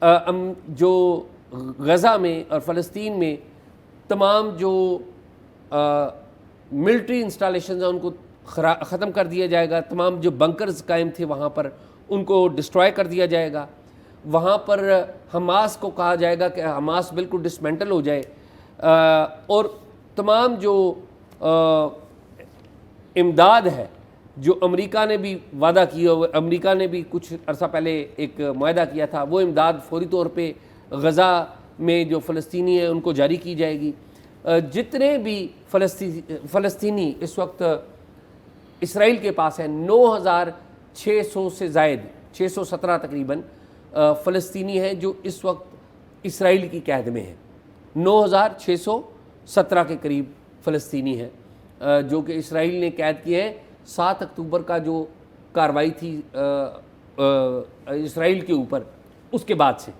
جو غزہ میں اور فلسطین میں تمام جو ملٹری انسٹالیشنز ہیں ان کو ختم کر دیا جائے گا، تمام جو بنکرز قائم تھے وہاں پر ان کو ڈسٹرائے کر دیا جائے گا، وہاں پر حماس کو کہا جائے گا کہ حماس بالکل ڈسمینٹل ہو جائے، اور تمام جو امداد ہے جو امریکہ نے بھی وعدہ کیا، امریکہ نے بھی کچھ عرصہ پہلے ایک معاہدہ کیا تھا، وہ امداد فوری طور پہ غزہ میں جو فلسطینی ہیں ان کو جاری کی جائے گی۔ جتنے بھی فلسطینی اس وقت اسرائیل کے پاس ہیں، 9,600 سے زائد، 617 تقریباً فلسطینی ہیں جو اس وقت اسرائیل کی قید میں ہیں، 9,617 کے قریب فلسطینی ہیں جو کہ اسرائیل نے قید کیے ہیں۔ 7 اکتوبر کا جو کارروائی تھی اسرائیل کے اوپر، اس کے بعد سے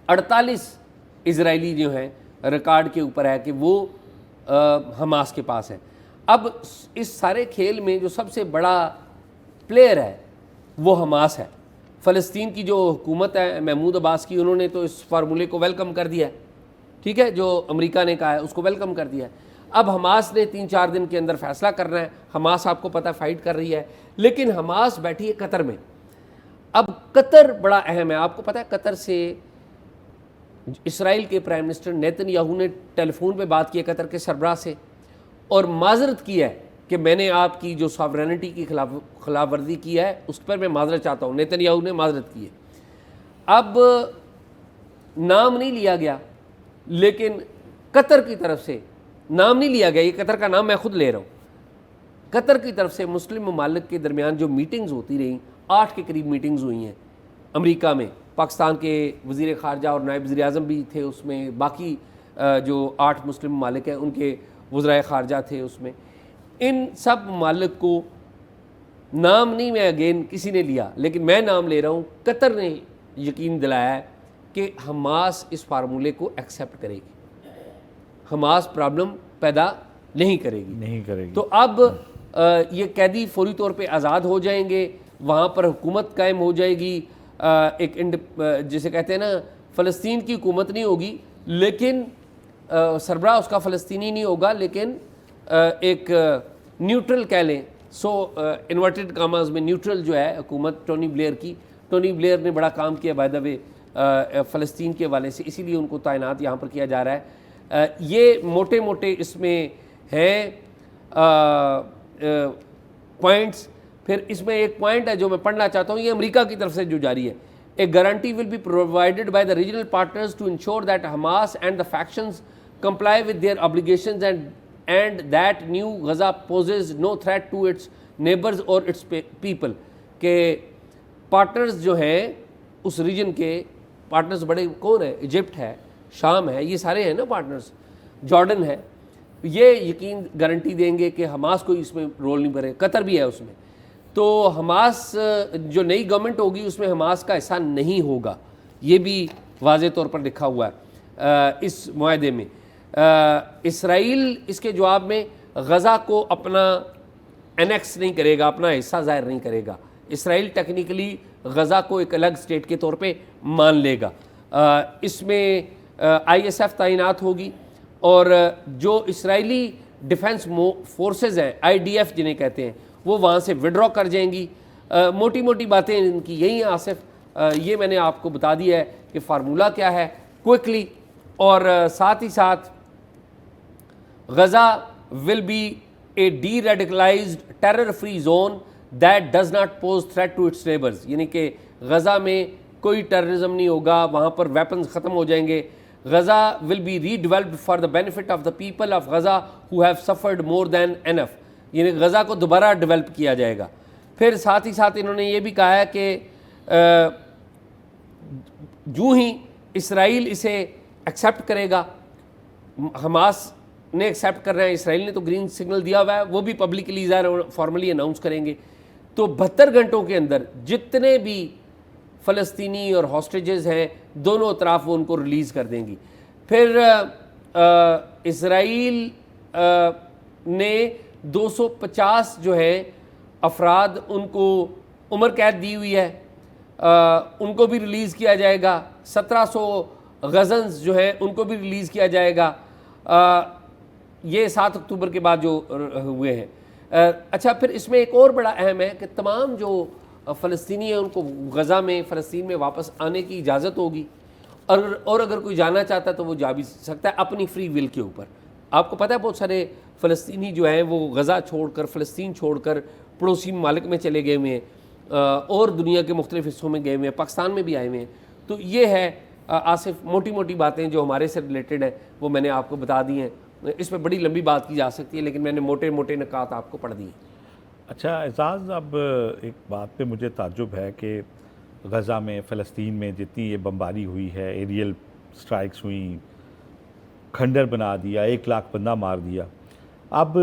48 اسرائیلی جو ہیں ریکارڈ کے اوپر ہے کہ وہ حماس کے پاس ہے۔ اب اس سارے کھیل میں جو سب سے بڑا پلیئر ہے وہ حماس ہے۔ فلسطین کی جو حکومت ہے محمود عباس کی، انہوں نے تو اس فارمولے کو ویلکم کر دیا ہے، ٹھیک ہے، جو امریکہ نے کہا ہے اس کو ویلکم کر دیا ہے۔ اب حماس نے 3-4 دن کے اندر فیصلہ کرنا ہے۔ حماس آپ کو پتہ فائٹ کر رہی ہے، لیکن حماس بیٹھی ہے قطر میں۔ اب قطر بڑا اہم ہے، آپ کو پتہ ہے قطر سے اسرائیل کے پرائم منسٹر نیتن یاہو نے ٹیلی فون پہ بات کی ہے قطر کے سربراہ سے، اور معذرت کی ہے کہ میں نے آپ کی جو ساورینٹی کی خلاف ورزی کی ہے اس پر میں معذرت چاہتا ہوں۔ نیتن یاہو نے معذرت کی ہے۔ اب نام نہیں لیا گیا، لیکن قطر کی طرف سے نام نہیں لیا گیا، یہ قطر کا نام میں خود لے رہا ہوں۔ قطر کی طرف سے مسلم ممالک کے درمیان جو میٹنگز ہوتی رہیں، 8 کے قریب میٹنگز ہوئی ہیں امریکہ میں، پاکستان کے وزیر خارجہ اور نائب وزیر اعظم بھی تھے اس میں، باقی جو 8 مسلم ممالک ہیں ان کے وزرائے خارجہ تھے اس میں۔ ان سب ممالک کو نام نہیں میں اگین کسی نے لیا، لیکن میں نام لے رہا ہوں، قطر نے یقین دلایا ہے کہ حماس اس فارمولے کو ایکسیپٹ کرے گی، حماس پرابلم پیدا نہیں کرے گی۔ تو اب یہ قیدی فوری طور پہ آزاد ہو جائیں گے، وہاں پر حکومت قائم ہو جائے گی، ایک جسے کہتے ہیں نا فلسطین کی حکومت نہیں ہوگی، لیکن سربراہ اس کا فلسطینی نہیں ہوگا، لیکن ایک نیوٹرل کہہ لیں، انورٹڈ کاماز میں نیوٹرل جو ہے حکومت ٹونی بلیئر کی۔ ٹونی بلیئر نے بڑا کام کیا بائی دا وے فلسطین کے حوالے سے، اسی لیے ان کو تعینات یہاں پر کیا جا رہا ہے۔ یہ موٹے موٹے اس میں ہیں پوائنٹس۔ پھر اس میں ایک پوائنٹ ہے جو میں پڑھنا چاہتا ہوں، یہ امریکہ کی طرف سے جو جاری ہے، A guarantee will be provided by the regional partners to ensure that Hamas and the factions comply with their obligations and that new Gaza poses no threat to its neighbors or its people۔ کہ partners جو ہیں اس region کے partners بڑے کون ہیں؟ Egypt ہے، شام ہے، یہ سارے ہیں نا پارٹنرز، جارڈن ہے، یہ یقین گارنٹی دیں گے کہ حماس کوئی اس میں رول نہیں بھرے، قطر بھی ہے اس میں۔ تو حماس جو نئی گورنمنٹ ہوگی اس میں حماس کا حصہ نہیں ہوگا، یہ بھی واضح طور پر لکھا ہوا ہے اس معاہدے میں۔ اسرائیل اس کے جواب میں غزہ کو اپنا انیکس نہیں کرے گا، اپنا حصہ ظاہر نہیں کرے گا۔ اسرائیل ٹیکنیکلی غزہ کو ایک الگ اسٹیٹ کے طور پہ مان لے گا۔ اس میں ISF تعینات ہوگی، اور جو اسرائیلی ڈیفنس فورسز ہیں IDF جنہیں کہتے ہیں، وہ وہاں سے وڈرا کر جائیں گی۔ موٹی موٹی باتیں ان کی یہی ہیں آصف، یہ میں نے آپ کو بتا دیا ہے کہ فارمولہ کیا ہے کوئکلی، اور ساتھ ہی ساتھ غزہ will be a deradicalised terror free zone that does not pose threat to its neighbours, یعنی کہ غزہ میں کوئی ٹیررزم نہیں ہوگا، وہاں پر ویپنز ختم ہو جائیں گے۔ Gaza will be redeveloped for the benefit of the people of Gaza who have suffered more than enough, یعنی غزہ کو دوبارہ ڈیولپ کیا جائے گا۔ پھر ساتھ ہی ساتھ انہوں نے یہ بھی کہا ہے کہ جو ہی اسرائیل اسے ایکسیپٹ کرے گا، حماس نے ایکسیپٹ کر رہے ہیں، اسرائیل نے تو گرین سگنل دیا ہوا ہے، وہ بھی پبلکلی ظاہر فارملی اناؤنس کریں گے، تو 72 گھنٹوں کے اندر جتنے بھی فلسطینی اور ہاسٹیجز ہیں دونوں اطراف وہ ان کو ریلیز کر دیں گی۔ پھر اسرائیل نے 250 جو ہیں افراد ان کو عمر قید دی ہوئی ہے، ان کو بھی ریلیز کیا جائے گا. 1700 غزنز جو ہیں ان کو بھی ریلیز کیا جائے گا. یہ 7 اکتوبر کے بعد جو ہوئے ہیں. اچھا پھر اس میں ایک اور بڑا اہم ہے کہ تمام جو فلسطینی ہیں ان کو غزہ میں فلسطین میں واپس آنے کی اجازت ہوگی, اور اگر کوئی جانا چاہتا ہے تو وہ جا بھی سکتا ہے اپنی فری ول کے اوپر. آپ کو پتہ ہے بہت سارے فلسطینی جو ہیں وہ غزہ چھوڑ کر فلسطین چھوڑ کر پڑوسی ممالک میں چلے گئے ہوئے ہیں, اور دنیا کے مختلف حصوں میں گئے ہوئے ہیں, پاکستان میں بھی آئے ہوئے ہیں. تو یہ ہے آصف موٹی موٹی باتیں جو ہمارے سے ریلیٹڈ ہیں وہ میں نے آپ کو بتا دی ہیں. اس پہ بڑی لمبی بات کی جا سکتی ہے لیکن میں نے موٹے موٹے نکات آپ کو پڑھ دیے. اچھا اعزاز, اب ایک بات پہ مجھے تعجب ہے کہ غزہ میں فلسطین میں جتنی یہ بمباری ہوئی ہے, ایریل سٹرائکس ہوئیں, کھنڈر بنا دیا, 1 لاکھ بندہ مار دیا. اب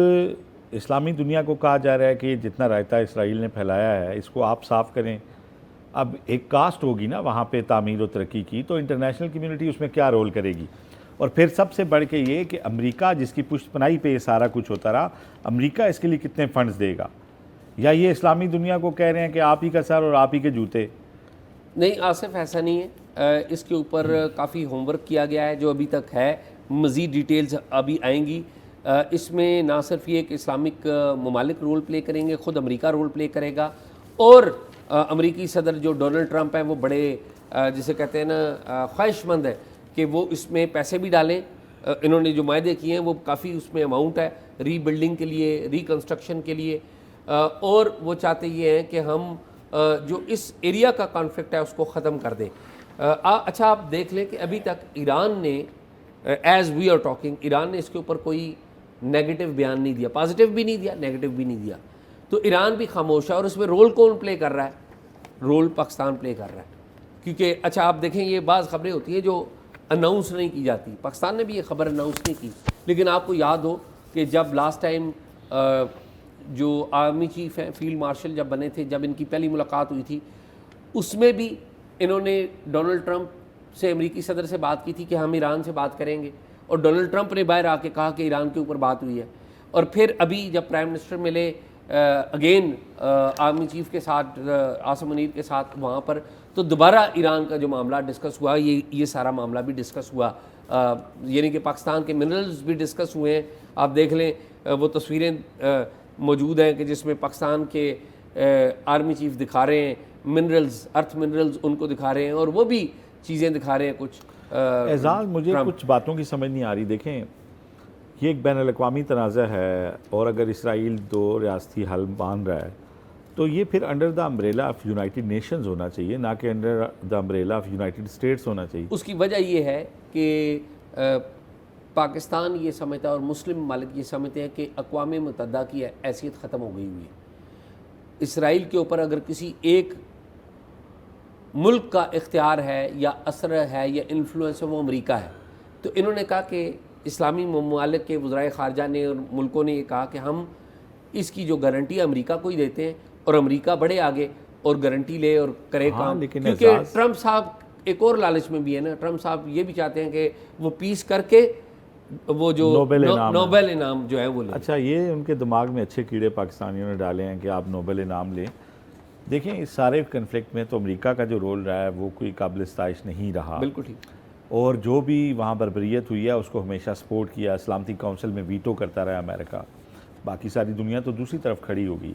اسلامی دنیا کو کہا جا رہا ہے کہ جتنا رائتہ اسرائیل نے پھیلایا ہے اس کو آپ صاف کریں. اب ایک کاسٹ ہوگی نا وہاں پہ تعمیر و ترقی کی, تو انٹرنیشنل کمیونٹی اس میں کیا رول کرے گی؟ اور پھر سب سے بڑھ کے یہ کہ امریکہ جس کی پشت پناہی پہ یہ سارا کچھ ہوتا رہا, امریکہ اس کے لیے کتنے فنڈز دے گا؟ یا یہ اسلامی دنیا کو کہہ رہے ہیں کہ آپ ہی کا سر اور آپ ہی کے جوتے؟ نہیں آصف, ایسا نہیں ہے. اس کے اوپر کافی ہوم ورک کیا گیا ہے جو ابھی تک ہے, مزید ڈیٹیلز ابھی آئیں گی. اس میں نہ صرف یہ کہ اسلامک ممالک رول پلے کریں گے, خود امریکہ رول پلے کرے گا, اور امریکی صدر جو ڈونلڈ ٹرمپ ہیں وہ بڑے جسے کہتے ہیں نا خواہش مند ہے کہ وہ اس میں پیسے بھی ڈالیں. انہوں نے جو معاہدے کیے ہیں وہ کافی اس میں اماؤنٹ ہے ری بلڈنگ کے لیے, ری کنسٹرکشن کے لیے, اور وہ چاہتے یہ ہیں کہ ہم جو اس ایریا کا کانفلکٹ ہے اس کو ختم کر دیں. اچھا آپ دیکھ لیں کہ ابھی تک ایران نے ایز وی آر ٹاکنگ ایران نے اس کے اوپر کوئی نیگیٹو بیان نہیں دیا, پازیٹیو بھی نہیں دیا, نیگیٹو بھی نہیں دیا. تو ایران بھی خاموش ہے, اور اس میں رول کون پلے کر رہا ہے؟ رول پاکستان پلے کر رہا ہے. کیونکہ اچھا آپ دیکھیں یہ بعض خبریں ہوتی ہیں جو اناؤنس نہیں کی جاتی. پاکستان نے بھی یہ خبر اناؤنس نہیں کی, لیکن آپ کو یاد ہو کہ جب لاسٹ ٹائم جو آرمی چیف ہیں فیلڈ مارشل جب بنے تھے, جب ان کی پہلی ملاقات ہوئی تھی, اس میں بھی انہوں نے ڈونلڈ ٹرمپ سے امریکی صدر سے بات کی تھی کہ ہم ایران سے بات کریں گے, اور ڈونلڈ ٹرمپ نے باہر آ کے کہا کہ ایران کے اوپر بات ہوئی ہے. اور پھر ابھی جب پرائم منسٹر ملے اگین آرمی چیف کے ساتھ, عاصم منیر کے ساتھ وہاں پر, تو دوبارہ ایران کا جو معاملہ ڈسکس ہوا, یہ سارا معاملہ بھی ڈسکس ہوا. یعنی کہ پاکستان کے منرلز بھی ڈسکس ہوئے ہیں. آپ دیکھ لیں وہ تصویریں موجود ہیں کہ جس میں پاکستان کے آرمی چیف دکھا رہے ہیں منرلز, ارتھ منرلز ان کو دکھا رہے ہیں, اور وہ بھی چیزیں دکھا رہے ہیں کچھ. اعزاز, مجھے کچھ باتوں کی سمجھ نہیں آ رہی. دیکھیں یہ ایک بین الاقوامی تنازع ہے, اور اگر اسرائیل 2 ریاستی حل مان رہا ہے تو یہ پھر under the umbrella of United nations ہونا چاہیے, نہ کہ under the umbrella of United States ہونا چاہیے. اس کی وجہ یہ ہے کہ پاکستان یہ سمجھتا ہے اور مسلم ممالک یہ سمجھتے ہیں کہ اقوام متحدہ کی حیثیت ختم ہو گئی ہوئی ہے. اسرائیل کے اوپر اگر کسی ایک ملک کا اختیار ہے یا اثر ہے یا انفلوئنس ہے وہ امریکہ ہے. تو انہوں نے کہا کہ اسلامی ممالک کے وزرائے خارجہ نے اور ملکوں نے یہ کہا کہ ہم اس کی جو گارنٹی امریکہ کو ہی دیتے ہیں, اور امریکہ بڑے آگے اور گارنٹی لے اور کرے کام. کیونکہ ٹرمپ صاحب ایک اور لالچ میں بھی ہے نا, ٹرمپ صاحب یہ بھی چاہتے ہیں کہ وہ پیس کر کے وہ جو نوبل انعام جو ہے وہ لیں. اچھا, یہ ان کے دماغ میں اچھے کیڑے پاکستانیوں نے ڈالے ہیں کہ آپ نوبل انعام لیں. دیکھیں اس سارے کنفلکٹ میں تو امریکہ کا جو رول رہا ہے وہ کوئی قابل ستائش نہیں رہا. بالکل ٹھیک. اور جو بھی وہاں بربریت ہوئی ہے اس کو ہمیشہ سپورٹ کیا. سلامتی کونسل میں ویٹو کرتا رہا امریکہ, باقی ساری دنیا تو دوسری طرف کھڑی ہو گئی.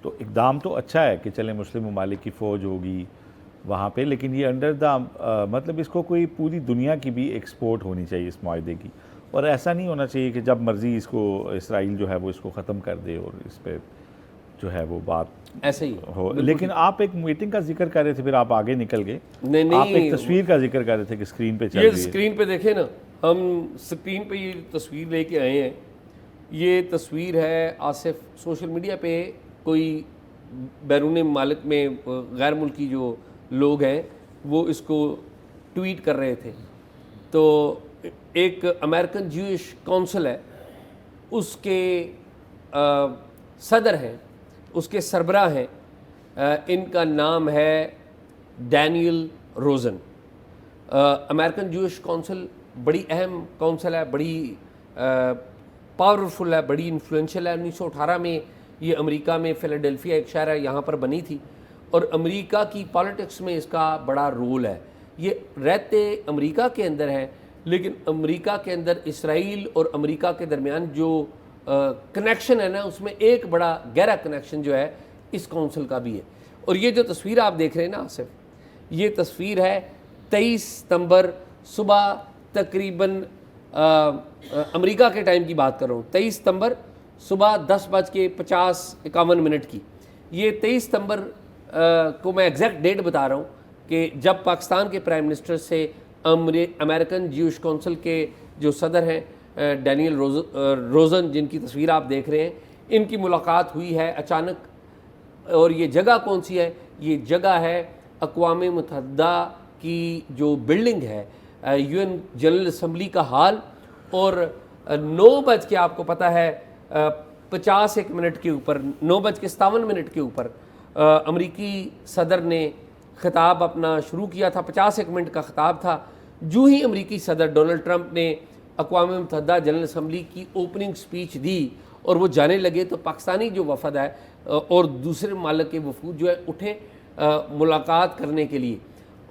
تو اقدام تو اچھا ہے کہ چلیں مسلم ممالک کی فوج ہوگی وہاں پہ, لیکن یہ انڈر دا مطلب اس کو کوئی پوری دنیا کی بھی ایک سپورٹ ہونی چاہیے اس معاہدے کی. اور ایسا نہیں ہونا چاہیے کہ جب مرضی اس کو اسرائیل جو ہے وہ اس کو ختم کر دے اور اس پہ جو ہے وہ بات ایسے ہی ہو. لیکن آپ ایک میٹنگ کا ذکر کر رہے تھے, پھر آپ آگے نکل گئے. آپ ایک تصویر کا ذکر کر رہے تھے کہ اسکرین پہ چل رہی ہے. یہ اسکرین پہ دیکھیں نا, ہم اسکرین پہ یہ تصویر لے کے آئے ہیں. یہ تصویر ہے آصف, سوشل میڈیا پہ کوئی بیرون ممالک میں غیر ملکی جو لوگ ہیں وہ اس کو ٹویٹ کر رہے تھے. تو ایک امریکن جوئش کونسل ہے, اس کے صدر ہیں, اس کے سربراہ ہیں, ان کا نام ہے ڈینیل روزن. امریکن جوئش کونسل بڑی اہم کونسل ہے, بڑی پاورفل ہے, بڑی انفلوئنشل ہے. 1918 میں یہ امریکہ میں فیلاڈیلفیا ایک شہر ہے یہاں پر بنی تھی, اور امریکہ کی پالیٹکس میں اس کا بڑا رول ہے. یہ رہتے امریکہ کے اندر ہیں لیکن امریکہ کے اندر اسرائیل اور امریکہ کے درمیان جو کنیکشن ہے نا اس میں ایک بڑا گہرا کنیکشن جو ہے اس کونسل کا بھی ہے. اور یہ جو تصویر آپ دیکھ رہے ہیں نا آصف، یہ تصویر ہے 23 ستمبر صبح تقریباً امریکہ کے ٹائم کی بات کر رہا ہوں، 23 ستمبر صبح 10:50-51 کی. یہ 23 ستمبر کو میں ایگزیکٹ ڈیٹ بتا رہا ہوں کہ جب پاکستان کے پرائم منسٹر سے امریکن جیوش کونسل کے جو صدر ہیں ڈینیل روزن، جن کی تصویر آپ دیکھ رہے ہیں، ان کی ملاقات ہوئی ہے اچانک. اور یہ جگہ کون سی ہے؟ یہ جگہ ہے اقوام متحدہ کی جو بلڈنگ ہے، یو این جنرل اسمبلی کا ہال. اور 9 بج کے آپ کو پتہ ہے 51 کے اوپر، 9:57 کے اوپر امریکی صدر نے خطاب اپنا شروع کیا تھا. 51 منٹ کا خطاب تھا. جو ہی امریکی صدر ڈونلڈ ٹرمپ نے اقوام متحدہ جنرل اسمبلی کی اوپننگ سپیچ دی اور وہ جانے لگے تو پاکستانی جو وفد ہے اور دوسرے ممالک کے وفود جو ہے اٹھے ملاقات کرنے کے لیے.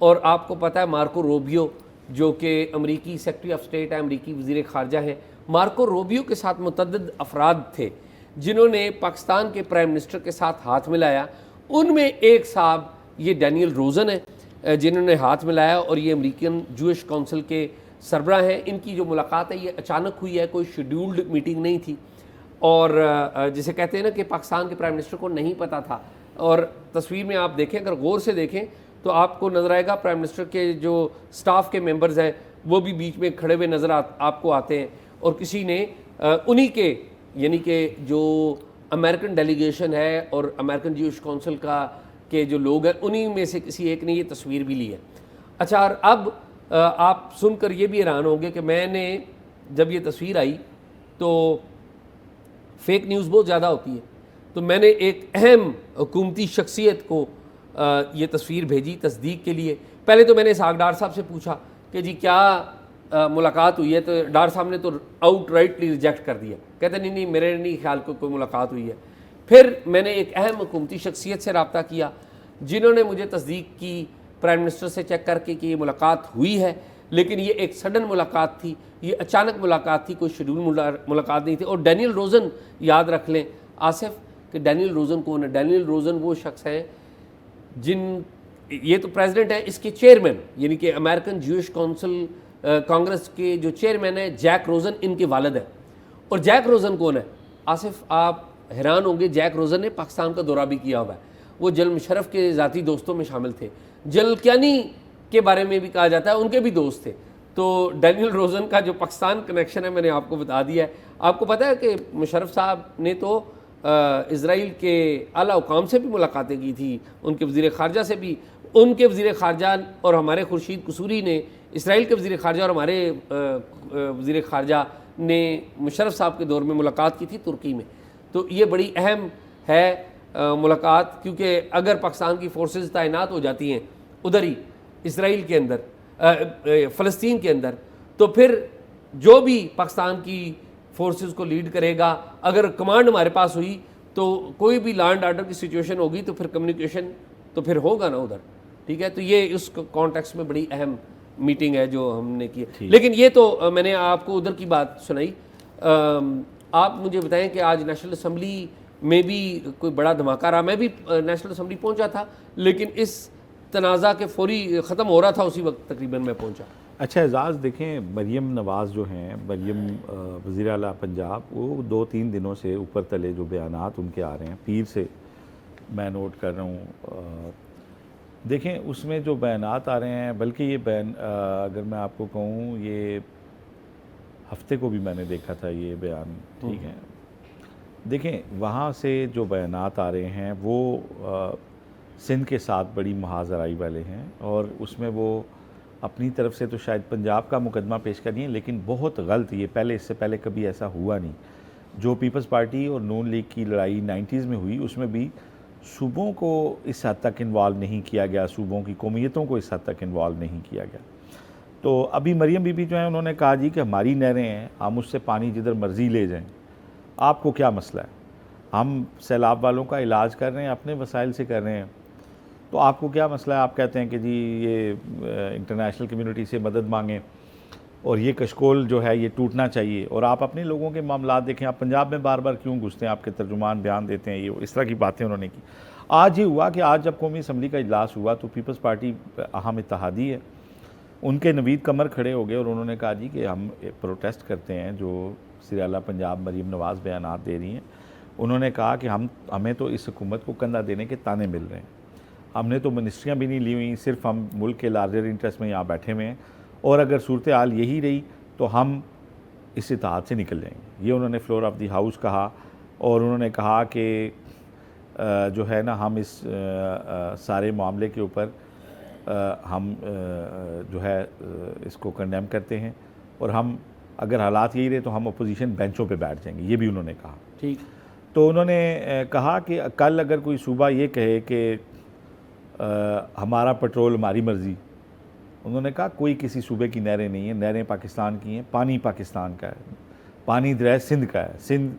اور آپ کو پتہ ہے مارکو روبیو جو کہ امریکی سیکرٹری آف اسٹیٹ ہے، امریکی وزیر خارجہ ہیں، مارکو روبیو کے ساتھ متعدد افراد تھے جنہوں نے پاکستان کے پرائم منسٹر کے ساتھ ہاتھ ملایا. ان میں ایک صاحب یہ ڈینیل روزن ہے جنہوں نے ہاتھ ملایا، اور یہ امریکن جوش کونسل کے سربراہ ہیں. ان کی جو ملاقات ہے یہ اچانک ہوئی ہے، کوئی شیڈیولڈ میٹنگ نہیں تھی. اور جسے کہتے ہیں نا کہ پاکستان کے پرائم منسٹر کو نہیں پتہ تھا. اور تصویر میں آپ دیکھیں، اگر غور سے دیکھیں تو آپ کو نظر آئے گا پرائم منسٹر کے جو سٹاف کے ممبرز ہیں وہ بھی بیچ میں کھڑے ہوئے نظر آپ کو آتے ہیں. اور کسی نے انہی کے یعنی کہ جو امریکن ڈیلیگیشن ہے اور امریکن جیوش کونسل کا کے جو لوگ ہیں انہی میں سے کسی ایک نے یہ تصویر بھی لی ہے. اچھا، اور اب آپ سن کر یہ بھی حیران ہوں گے کہ میں نے جب یہ تصویر آئی تو فیک نیوز بہت زیادہ ہوتی ہے، تو میں نے ایک اہم حکومتی شخصیت کو یہ تصویر بھیجی تصدیق کے لیے. پہلے تو میں نے اسحاق ڈار صاحب سے پوچھا کہ جی کیا ملاقات ہوئی ہے، تو ڈار صاحب نے تو آؤٹ رائٹلی ریجیکٹ کر دیا، کہتے نہیں میرے نہیں خیال کوئی ملاقات ہوئی ہے. پھر میں نے ایک اہم حکومتی شخصیت سے رابطہ کیا جنہوں نے مجھے تصدیق کی پرائم منسٹر سے چیک کر کے کہ یہ ملاقات ہوئی ہے، لیکن یہ ایک سڈن ملاقات تھی، یہ اچانک ملاقات تھی، کوئی شیڈول ملاقات نہیں تھی. اور ڈینیل روزن یاد رکھ لیں آصف کہ ڈینیل روزن کون ہے. ڈینیل روزن وہ شخص ہیں یہ تو پریزیڈنٹ ہے، اس کے چیئرمین یعنی کہ امریکن جیوش کونسل کانگریس کے جو چیئرمین ہیں جیک روزن ان کے والد ہیں. اور جیک روزن کون ہے آصف؟ آپ حیران ہوں گے، جیک روزن نے پاکستان کا دورہ بھی کیا ہوا ہے. وہ جنرل مشرف کے ذاتی دوستوں میں شامل تھے. جنرل کیانی کے بارے میں بھی کہا جاتا ہے ان کے بھی دوست تھے. تو ڈینیل روزن کا جو پاکستان کنیکشن ہے میں نے آپ کو بتا دیا ہے. آپ کو پتہ ہے کہ مشرف صاحب نے تو اسرائیل کے اعلیٰ حکام سے بھی ملاقاتیں کی تھی، ان کے وزیر خارجہ سے بھی. ان کے وزیر خارجہ اور ہمارے خورشید قصوری نے، اسرائیل کے وزیر خارجہ اور ہمارے وزیر خارجہ نے مشرف صاحب کے دور میں ملاقات کی تھی ترکی میں. تو یہ بڑی اہم ہے ملاقات، کیونکہ اگر پاکستان کی فورسز تعینات ہو جاتی ہیں ادھر ہی اسرائیل کے اندر، فلسطین کے اندر، تو پھر جو بھی پاکستان کی فورسز کو لیڈ کرے گا، اگر کمانڈ ہمارے پاس ہوئی تو کوئی بھی لینڈ آرڈر کی سچویشن ہوگی تو پھر کمیونیکیشن تو پھر ہوگا نا ادھر. ٹھیک ہے، تو یہ اس کانٹیکس میں بڑی اہم میٹنگ ہے جو ہم نے کی. لیکن یہ تو میں نے آپ کو ادھر کی بات سنائی. آپ مجھے بتائیں کہ آج نیشنل اسمبلی میں بھی کوئی بڑا دھماکہ رہا. میں بھی نیشنل اسمبلی پہنچا تھا، لیکن اس تنازع کے فوری ختم ہو رہا تھا اسی وقت تقریباً میں پہنچا. اچھا اعزاز، دیکھیں مریم نواز جو ہیں، مریم وزیر اعلیٰ پنجاب، وہ 2-3 دنوں سے اوپر تلے جو بیانات ان کے آ رہے ہیں پیر سے میں نوٹ کر رہا ہوں. دیکھیں اس میں جو بیانات آ رہے ہیں، بلکہ یہ اگر میں آپ کو کہوں یہ ہفتے کو بھی میں نے دیکھا تھا یہ بیان. ٹھیک ہے، دیکھیں وہاں سے جو بیانات آ رہے ہیں وہ سندھ کے ساتھ بڑی محاذرائی والے ہیں، اور اس میں وہ اپنی طرف سے تو شاید پنجاب کا مقدمہ پیش کر رہی ہیں، لیکن بہت غلط. یہ اس سے پہلے کبھی ایسا ہوا نہیں. جو پیپلز پارٹی اور نون لیگ کی لڑائی 90s میں ہوئی، اس میں بھی صوبوں کو اس حد تک انوالو نہیں کیا گیا، صوبوں کی قومیتوں کو اس حد تک انوالو نہیں کیا گیا. تو ابھی مریم بی بی جو ہیں انہوں نے کہا جی کہ ہماری نہریں ہیں، ہم اس سے پانی جدھر مرضی لے جائیں، آپ کو کیا مسئلہ ہے؟ ہم سیلاب والوں کا علاج کر رہے ہیں، اپنے وسائل سے کر رہے ہیں. تو آپ کو کیا مسئلہ ہے؟ آپ کہتے ہیں کہ جی یہ انٹرنیشنل کمیونٹی سے مدد مانگیں اور یہ کشکول جو ہے یہ ٹوٹنا چاہیے، اور آپ اپنے لوگوں کے معاملات دیکھیں. آپ پنجاب میں بار بار کیوں گھستے ہیں؟ آپ کے ترجمان بیان دیتے ہیں، یہ اس طرح کی باتیں انہوں نے کی. آج یہ ہوا کہ آج جب قومی اسمبلی کا اجلاس ہوا تو پیپلز پارٹی اہم اتحادی ہے، ان کے نوید قمر کھڑے ہو گئے اور انہوں نے کہا جی کہ ہم پروٹیسٹ کرتے ہیں جو سریالہ پنجاب مریم نواز بیانات دے رہی ہیں. انہوں نے کہا کہ ہمیں تو اس حکومت کو کندھا دینے کے تانے مل رہے ہیں، ہم نے تو منسٹریاں بھی نہیں لی ہوئی، صرف ہم ملک کے لارجر انٹرسٹ میں یہاں بیٹھے ہوئے ہیں، اور اگر صورتحال یہی رہی تو ہم اس اتحاد سے نکل جائیں گے. یہ انہوں نے فلور آف دی ہاؤس کہا، اور انہوں نے کہا کہ جو ہے نا ہم اس سارے معاملے کے اوپر ہم جو ہے اس کو کنڈیم کرتے ہیں، اور ہم اگر حالات یہی رہے تو ہم اپوزیشن بینچوں پہ بیٹھ جائیں گے. یہ بھی انہوں نے کہا. ٹھیک. تو انہوں نے کہا کہ کل اگر کوئی صوبہ یہ کہے کہ ہمارا پٹرول ہماری مرضی، انہوں نے کہا کوئی کسی صوبے کی نہریں نہیں ہیں، نہریں پاکستان کی ہیں، پانی پاکستان کا ہے، پانی دریا سندھ کا ہے، سندھ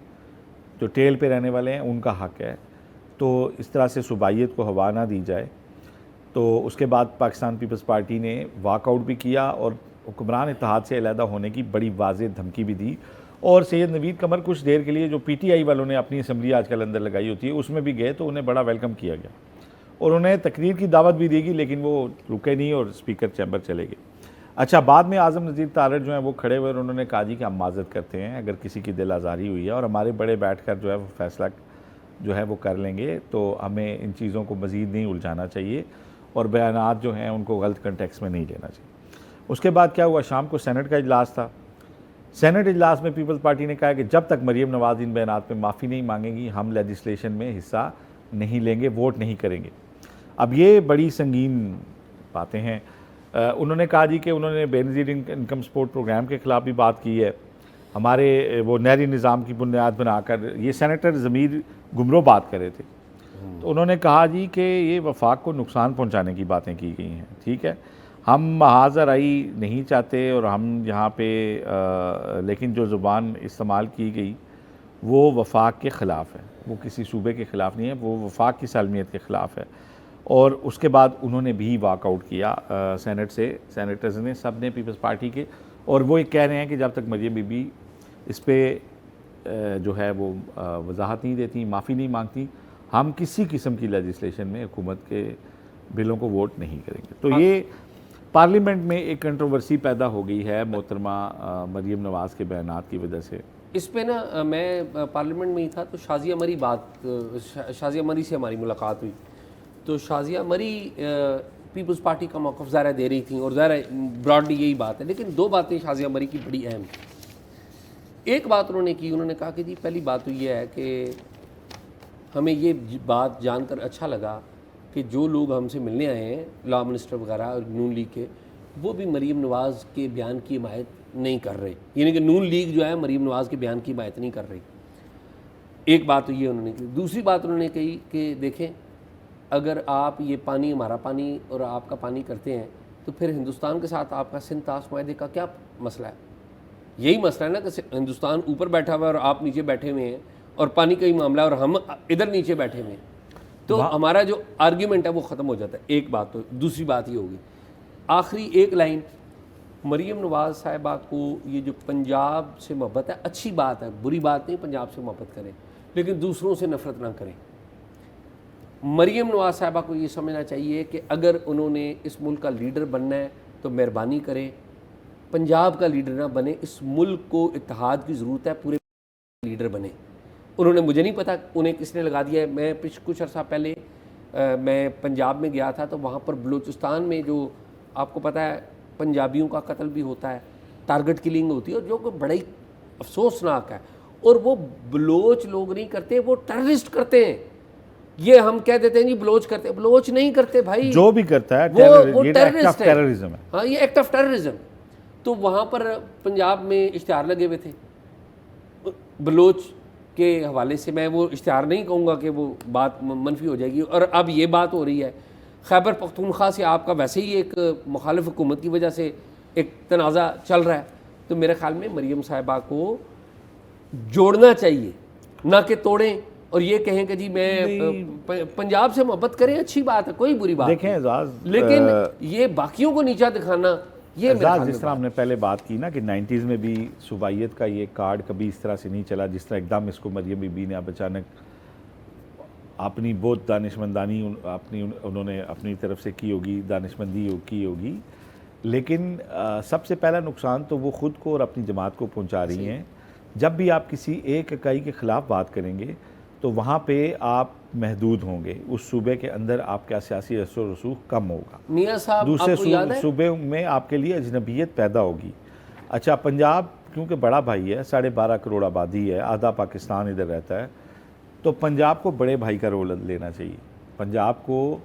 جو ٹیل پہ رہنے والے ہیں ان کا حق ہے. تو اس طرح سے صوبائیت کو ہوا نہ دی جائے. تو اس کے بعد پاکستان پیپلز پارٹی نے واک آؤٹ بھی کیا اور حکمران اتحاد سے علیحدہ ہونے کی بڑی واضح دھمکی بھی دی. اور سید نوید قمر کچھ دیر کے لیے جو پی ٹی آئی والوں نے اپنی اسمبلی آج کل اندر لگائی ہوتی ہے اس میں بھی گئے تو انہیں بڑا ویلکم کیا گیا، اور انہیں تقریر کی دعوت بھی دی گئی، لیکن وہ رکے نہیں اور اسپیکر چیمبر چلے گئے. اچھا، بعد میں اعظم نذیر تارڑ جو ہیں وہ کھڑے ہوئے اور انہوں نے کہا جی کہ ہم معذرت کرتے ہیں اگر کسی کی دل آزاری ہوئی ہے، اور ہمارے بڑے بیٹھ کر جو ہے وہ فیصلہ جو ہے وہ کر لیں گے، تو ہمیں ان چیزوں کو مزید نہیں الجھانا چاہیے اور بیانات جو ہیں ان کو غلط کنٹیکس میں نہیں لینا چاہیے. اس کے بعد کیا ہوا؟ شام کو سینٹ کا اجلاس تھا. سینٹ اجلاس میں پیپلز پارٹی نے کہا کہ جب تک مریم نواز ان بیانات پہ معافی نہیں مانگیں گی ہم لیجسلیشن میں حصہ نہیں لیں گے، ووٹ نہیں کریں گے. اب یہ بڑی سنگین باتیں ہیں. انہوں نے کہا جی کہ انہوں نے بے نظیر انکم سپورٹ پروگرام کے خلاف بھی بات کی ہے، ہمارے وہ نہری نظام کی بنیاد بنا کر. یہ سینیٹر ضمیر گمرو بات کر رہے تھے. تو انہوں نے کہا جی کہ یہ وفاق کو نقصان پہنچانے کی باتیں کی گئی ہیں. ٹھیک ہے، ہم محاذ رائی نہیں چاہتے اور ہم یہاں پہ لیکن جو زبان استعمال کی گئی وہ وفاق کے خلاف ہے، وہ کسی صوبے کے خلاف نہیں ہے، وہ وفاق کی سالمیت کے خلاف ہے. اور اس کے بعد انہوں نے بھی واک آؤٹ کیا سینٹ سے، سینیٹرز نے سب نے پیپلز پارٹی کے، اور وہ یہ کہہ رہے ہیں کہ جب تک مریم بی بی اس پہ جو ہے وہ وضاحت نہیں دیتی، معافی نہیں مانگتی، ہم کسی قسم کی لیجسلیشن میں حکومت کے بلوں کو ووٹ نہیں کریں گے. تو یہ پارلیمنٹ میں ایک کنٹروورسی پیدا ہو گئی ہے محترمہ مریم نواز کے بیانات کی وجہ سے. اس پہ نا میں پارلیمنٹ میں ہی تھا تو شازیہ مری سے ہماری ملاقات ہوئی. تو شازیہ مری پیپلز پارٹی کا موقف ظاہر دے رہی تھیں، اور ظاہر براڈلی یہی بات ہے، لیکن دو باتیں شازیہ مری کی بڑی اہم تھیں. ایک بات انہوں نے کی، انہوں نے کہا کہ جی پہلی بات تو یہ ہے کہ ہمیں یہ بات جان کر اچھا لگا کہ جو لوگ ہم سے ملنے آئے ہیں لا منسٹر وغیرہ اور نون لیگ کے، وہ بھی مریم نواز کے بیان کی حمایت نہیں کر رہے، یعنی کہ نون لیگ جو ہے مریم نواز کے بیان کی حمایت نہیں کر رہی. ایک بات تو یہ انہوں نے کی. دوسری بات انہوں نے کہی کہ دیکھیں اگر آپ یہ پانی ہمارا پانی اور آپ کا پانی کرتے ہیں تو پھر ہندوستان کے ساتھ آپ کا سندھ طاس معاہدے کا کیا مسئلہ ہے؟ یہی مسئلہ ہے نا کہ ہندوستان اوپر بیٹھا ہوا ہے اور آپ نیچے بیٹھے ہوئے ہیں، اور پانی کا ہی معاملہ ہے اور ہم ادھر نیچے بیٹھے ہوئے ہیں، تو ہمارا جو آرگیومنٹ ہے وہ ختم ہو جاتا ہے. ایک بات تو. دوسری بات یہ ہوگی آخری ایک لائن، مریم نواز صاحبہ کو یہ جو پنجاب سے محبت ہے اچھی بات ہے، بری بات نہیں پنجاب سے محبت کریں، لیکن دوسروں سے نفرت نہ کریں. مریم نواز صاحبہ کو یہ سمجھنا چاہیے کہ اگر انہوں نے اس ملک کا لیڈر بننا ہے تو مہربانی کریں پنجاب کا لیڈر نہ بنے. اس ملک کو اتحاد کی ضرورت ہے، پورے لیڈر بنے. انہوں نے، مجھے نہیں پتا انہیں کس نے لگا دیا ہے. میں کچھ عرصہ پہلے میں پنجاب میں گیا تھا تو وہاں پر بلوچستان میں جو آپ کو پتہ ہے پنجابیوں کا قتل بھی ہوتا ہے، ٹارگٹ کلنگ ہوتی ہے، اور جو کہ بڑا ہی افسوسناک ہے. اور وہ بلوچ لوگ نہیں کرتے، وہ ٹیررسٹ کرتے ہیں. یہ ہم کہہ دیتے ہیں جی بلوچ کرتے، بلوچ نہیں کرتے بھائی، جو بھی کرتا ہے وہ ٹیررسٹ ہے. ہاں، یہ ایکٹ آف ٹیررزم. تو وہاں پر پنجاب میں اشتہار لگے ہوئے تھے بلوچ کے حوالے سے. میں وہ اشتہار نہیں کہوں گا کہ وہ بات منفی ہو جائے گی. اور اب یہ بات ہو رہی ہے خیبر پختونخوا سے آپ کا ویسے ہی ایک مخالف حکومت کی وجہ سے ایک تنازع چل رہا ہے. تو میرے خیال میں مریم صاحبہ کو جوڑنا چاہیے، نہ کہ توڑیں اور یہ کہیں کہ جی میں پنجاب سے محبت کریں، اچھی بات ہے، کوئی بری بات دیکھیں اعزاز، لیکن یہ باقیوں کو نیچا دکھانا، یہ اعزاز جس طرح ہم نے پہلے بات کی نا کہ 90s میں بھی صوبائیت کا یہ کارڈ کبھی اس طرح سے نہیں چلا جس طرح ایک دم اس کو مریم بی بی نے اب اچانک اپنی بہت دانشمندانی انہوں نے اپنی طرف سے کی ہوگی، دانشمندی کی ہوگی، لیکن سب سے پہلا نقصان تو وہ خود کو اور اپنی جماعت کو پہنچا رہی ہیں۔ جب بھی آپ کسی ایک اکائی کے خلاف بات کریں گے تو وہاں پہ آپ محدود ہوں گے، اس صوبے کے اندر آپ کا سیاسی اثر و رسوخ کم ہوگا، میاں صاحب دوسرے آپ کو یاد ہے صوبے میں آپ کے لیے اجنبیت پیدا ہوگی۔ اچھا پنجاب کیونکہ بڑا بھائی ہے، 12.5 کروڑ آبادی ہے، آدھا پاکستان ادھر رہتا ہے، تو پنجاب کو بڑے بھائی کا رول لینا چاہیے، پنجاب کو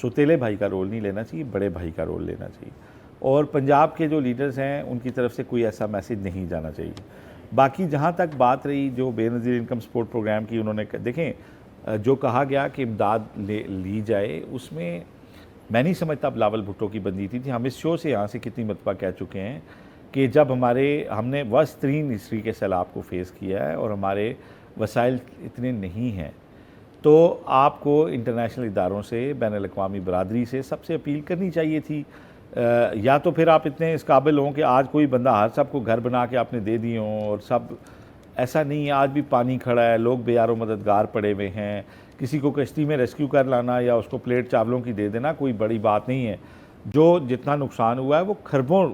سوتیلے بھائی کا رول نہیں لینا چاہیے، بڑے بھائی کا رول لینا چاہیے، اور پنجاب کے جو لیڈرز ہیں ان کی طرف سے کوئی ایسا میسیج نہیں جانا چاہیے۔ باقی جہاں تک بات رہی جو بے نظیر انکم سپورٹ پروگرام کی، انہوں نے دیکھیں جو کہا گیا کہ امداد لی جائے، اس میں میں نہیں سمجھتا بلاول بھٹو کی بندی تھی۔ ہم اس شو سے یہاں سے کتنی مرتبہ کہہ چکے ہیں کہ جب ہم نے ورسٹ ترین ہسٹری کے سیلاب کو فیس کیا ہے اور ہمارے وسائل اتنے نہیں ہیں، تو آپ کو انٹرنیشنل اداروں سے، بین الاقوامی برادری سے سب سے اپیل کرنی چاہیے تھی، یا تو پھر آپ اتنے اس قابل ہوں کہ آج کوئی بندہ ہر سب کو گھر بنا کے آپ نے دے دی ہوں، اور سب ایسا نہیں ہے، آج بھی پانی کھڑا ہے، لوگ بے یار و مددگار پڑے ہوئے ہیں، کسی کو کشتی میں ریسکیو کر لانا یا اس کو پلیٹ چاولوں کی دے دینا کوئی بڑی بات نہیں ہے۔ جو جتنا نقصان ہوا ہے وہ خربوں